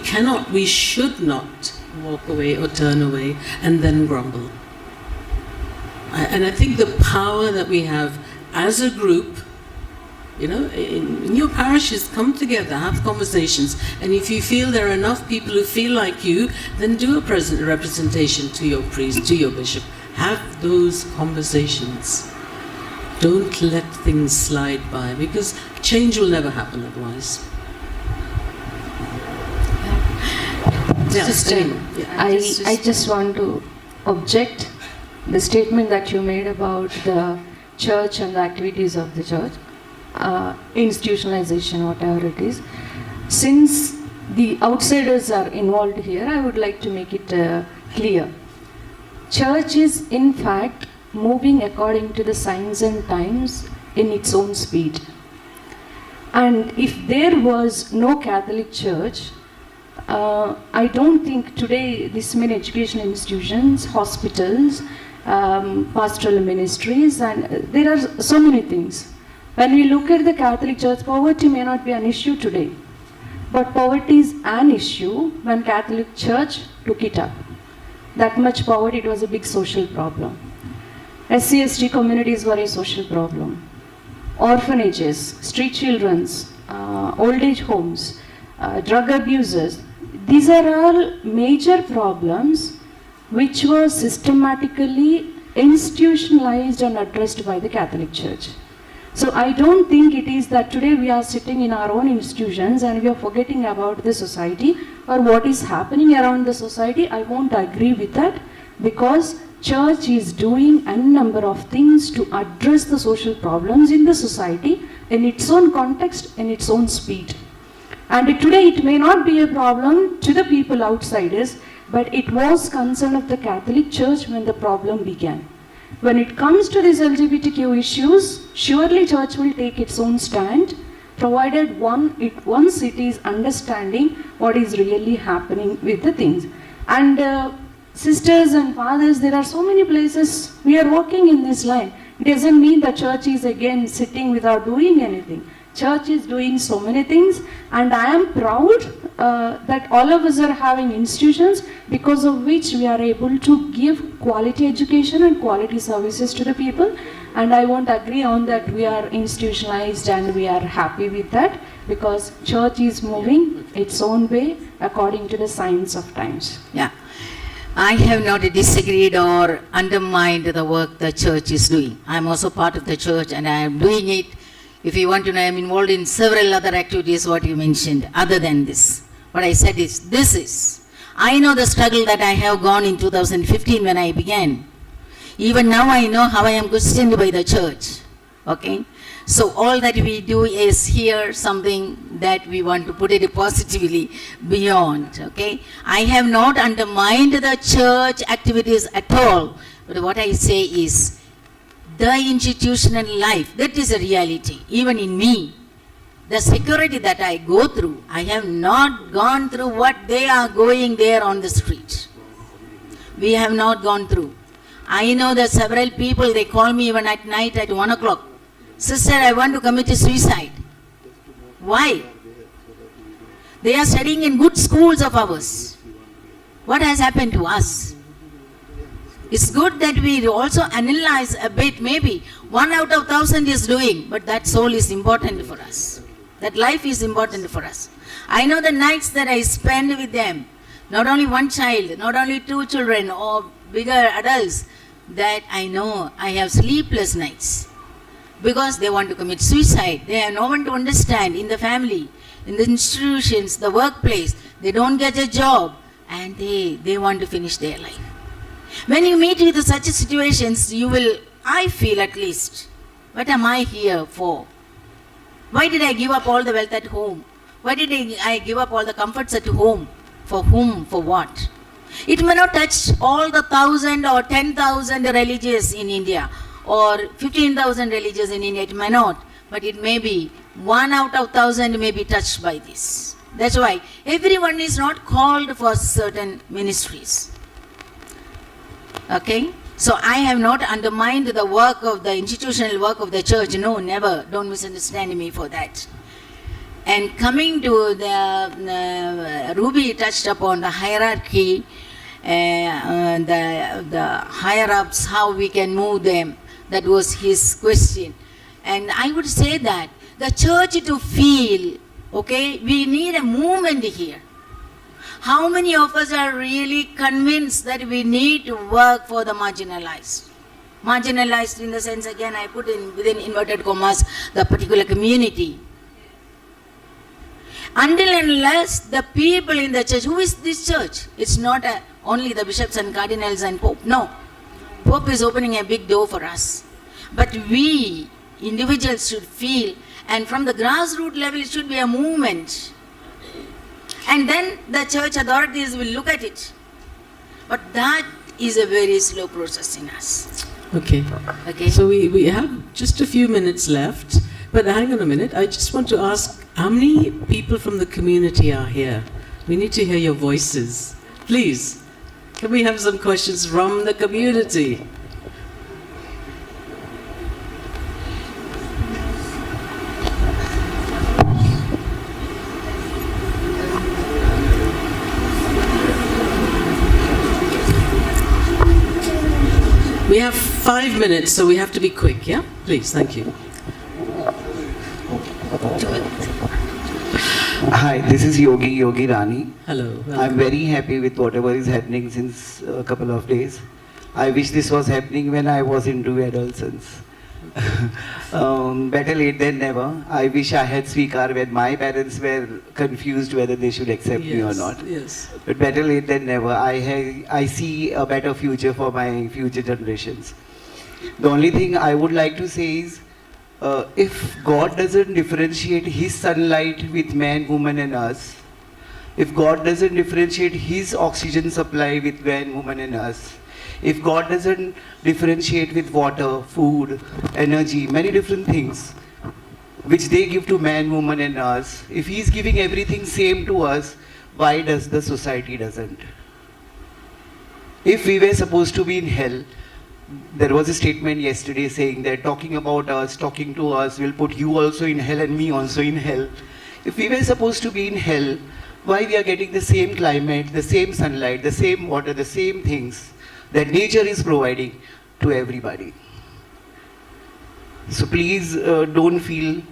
cannot, we should not walk away or turn away and then grumble. And I think the power that we have as a group, you know, in your parishes, come together, have conversations, and if you feel there are enough people who feel like you, then do a representation to your priest, to your bishop. Have those conversations. Don't let things slide by, because change will never happen otherwise. Yeah, Sister, I just want to object the statement that you made about the church and the activities of the church, institutionalization, whatever it is. Since the outsiders are involved here, I would like to make it clear. Church is in fact moving according to the signs and times in its own speed. And if there was no Catholic Church, I don't think today this many educational institutions, hospitals, pastoral ministries, and there are so many things. When we look at the Catholic Church, poverty may not be an issue today, but poverty is an issue when Catholic Church took it up. That much poverty, it was a big social problem. SC/ST communities were a social problem. Orphanages, street children's, old age homes, drug abusers. These are all major problems which were systematically institutionalized and addressed by the Catholic Church. So I don't think it is that today we are sitting in our own institutions and we are forgetting about the society or what is happening around the society. I won't agree with that, because Church is doing a number of things to address the social problems in the society in its own context, in its own speed. And today it may not be a problem to the people outsiders, but it was concern of the Catholic Church when the problem began. When it comes to these LGBTQ issues, surely Church will take its own stand, provided once it is understanding what is really happening with the things. And sisters and fathers, there are so many places we are working in this line. It doesn't mean the Church is again sitting without doing anything. Church is doing so many things, and I am proud that all of us are having institutions because of which we are able to give quality education and quality services to the people. And I won't agree on that we are institutionalized and we are happy with that, because Church is moving its own way according to the signs of times. Yeah. I have not disagreed or undermined the work the Church is doing. I am also part of the Church and I am doing it. If you want to know, I am involved in several other activities, what you mentioned, other than this. What I said is, this is. I know the struggle that I have gone in 2015 when I began. Even now I know how I am questioned by the Church. Okay? So all that we do is here something that we want to put it positively beyond. Okay? I have not undermined the Church activities at all. But what I say is, the institutional life, that is a reality, even in me. The security that I go through, I have not gone through what they are going there on the street. We have not gone through. I know that several people, they call me even at night at 1 o'clock. Sister, I want to commit suicide. Why? They are studying in good schools of ours. What has happened to us? It's good that we also analyze a bit, maybe 1 out of 1,000 is doing, but that soul is important for us. That life is important for us. I know the nights that I spend with them, not only one child, not only 2 children or bigger adults, that I know I have sleepless nights because they want to commit suicide. They have no one to understand in the family. in the institutions, the workplace, they don't get a job and they want to finish their life. When you meet with such situations, you will, I feel at least, what am I here for? Why did I give up all the wealth at home? Why did I give up all the comforts at home? For whom? For what? It may not touch all the 1,000 or 10,000 religious in India or 15,000 religious in India. It may not, but it may be 1 out of 1,000 may be touched by this. That's why everyone is not called for certain ministries. Okay? So I have not undermined the work of the institutional work of the church. No, never. Don't misunderstand me for that. And coming to the Ruby touched upon the hierarchy, the higher ups, how we can move them. That was his question. And I would say that the church to feel, okay, we need a movement here. How many of us are really convinced that we need to work for the marginalized? Marginalized in the sense, again, I put in within inverted commas, the particular community. Until and unless the people in the church, who is this church? It's not only the bishops and cardinals and Pope. No. Pope is opening a big door for us. But we, individuals, should feel, and from the grassroots level, it should be a movement. And then the church authorities will look at it. But that is a very slow process in us. Okay. So we have just a few minutes left. But hang on a minute. I just want to ask, how many people from the community are here? We need to hear your voices. Please, can we have some questions from the community? We have 5 minutes, so we have to be quick, yeah? Please, thank you. Hi, this is Yogi Rani. Hello. Welcome. I'm very happy with whatever is happening since a couple of days. I wish this was happening when I was into adolescence. Better late than never. I wish I had Sweekar when my parents were confused whether they should accept me or not. Yes. But better late than never. I see a better future for my future generations. The only thing I would like to say is, if God doesn't differentiate His sunlight with man, woman and us, if God doesn't differentiate His oxygen supply with man, woman and us, if God doesn't differentiate with water, food, energy, many different things, which they give to man, woman and us, if He is giving everything same to us, why does the society doesn't? If we were supposed to be in hell, there was a statement yesterday saying that talking about us, talking to us will put you also in hell and me also in hell. If we were supposed to be in hell, why we are getting the same climate, the same sunlight, the same water, the same things that nature is providing to everybody? So please don't feel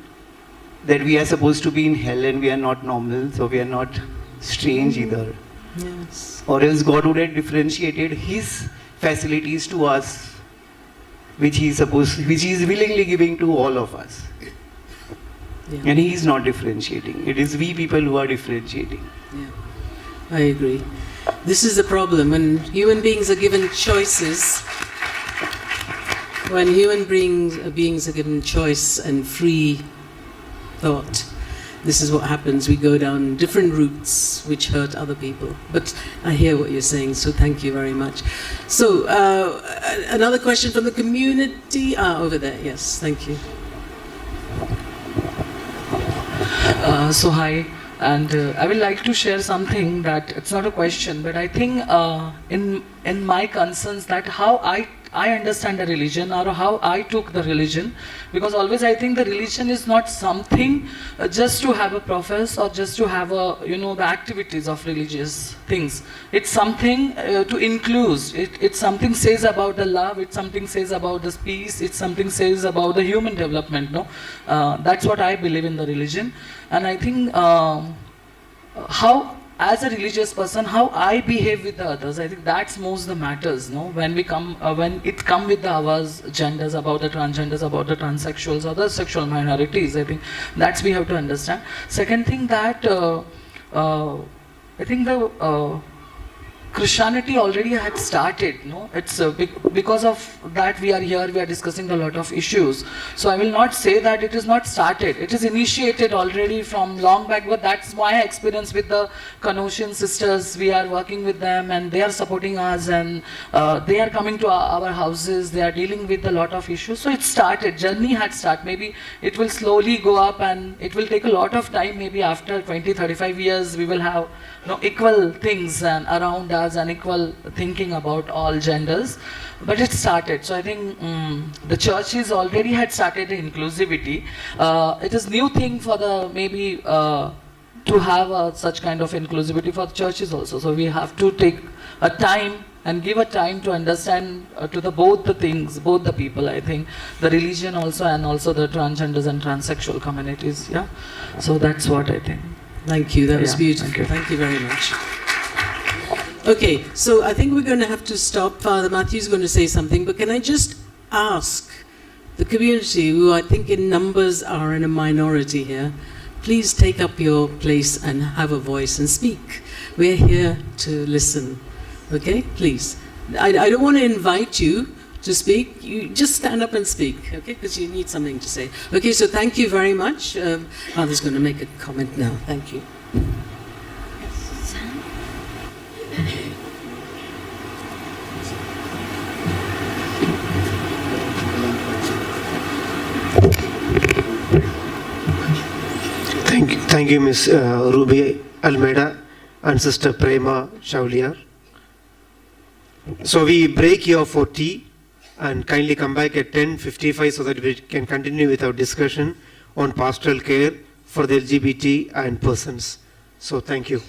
that we are supposed to be in hell and we are not normal, so we are not strange either. Yes. Or else God would have differentiated His facilities to us, which He is willingly giving to all of us. Yeah. And He is not differentiating. It is we people who are differentiating. Yeah, I agree. This is the problem. When human beings are given choices, when human beings are given choice and free thought, this is what happens. We go down different routes which hurt other people. But I hear what you're saying, so thank you very much. So, another question from the community. Over there, yes, thank you. So hi, and I would like to share something that it's not a question, but I think in my concerns that how I understand the religion or how I took the religion, because always I think the religion is not something just to have a profess or just to have a, the activities of religious things. It's something to include. It's something says about the love, it's something says about the peace, it's something says about the human development, no? That's what I believe in the religion. And I think how as a religious person, how I behave with the others. I think that's most the matters, no? When we come, when it come with the ours, genders, about the transgenders, about the transsexuals, or the sexual minorities, I think that's we have to understand. Second thing that I think the Christianity already had started, no? It's because of that we are here, we are discussing a lot of issues. So I will not say that it is not started. It is initiated already from long back, but that's my experience with the Canossian sisters. We are working with them and they are supporting us, and they are coming to our houses, they are dealing with a lot of issues. So it started, journey had started. Maybe it will slowly go up and it will take a lot of time. Maybe after 20-35 years we will have equal things and around us and equal thinking about all genders, but it started. So I think the churches already had started inclusivity. It is new thing for the maybe to have such kind of inclusivity for the churches also. So we have to take a time and give a time to understand to the both the things, both the people. I think the religion also and also the transgenders and transsexual communities. Yeah, so that's what I think. Thank you, that was beautiful. Thank you very much. Okay, so I think we're going to have to stop. Father Matthew's going to say something, but can I just ask the community, who I think in numbers are in a minority here, please take up your place and have a voice and speak. We're here to listen. Okay, please. I don't want to invite you to speak. You just stand up and speak, okay, because you need something to say. Okay, so thank you very much. Father's going to make a comment now. Thank you. Thank you, Ms. Ruby Almeida and Sister Prema Chowallur. So we break here for tea and kindly come back at 10:55 so that we can continue with our discussion on pastoral care for the LGBT and persons. So thank you.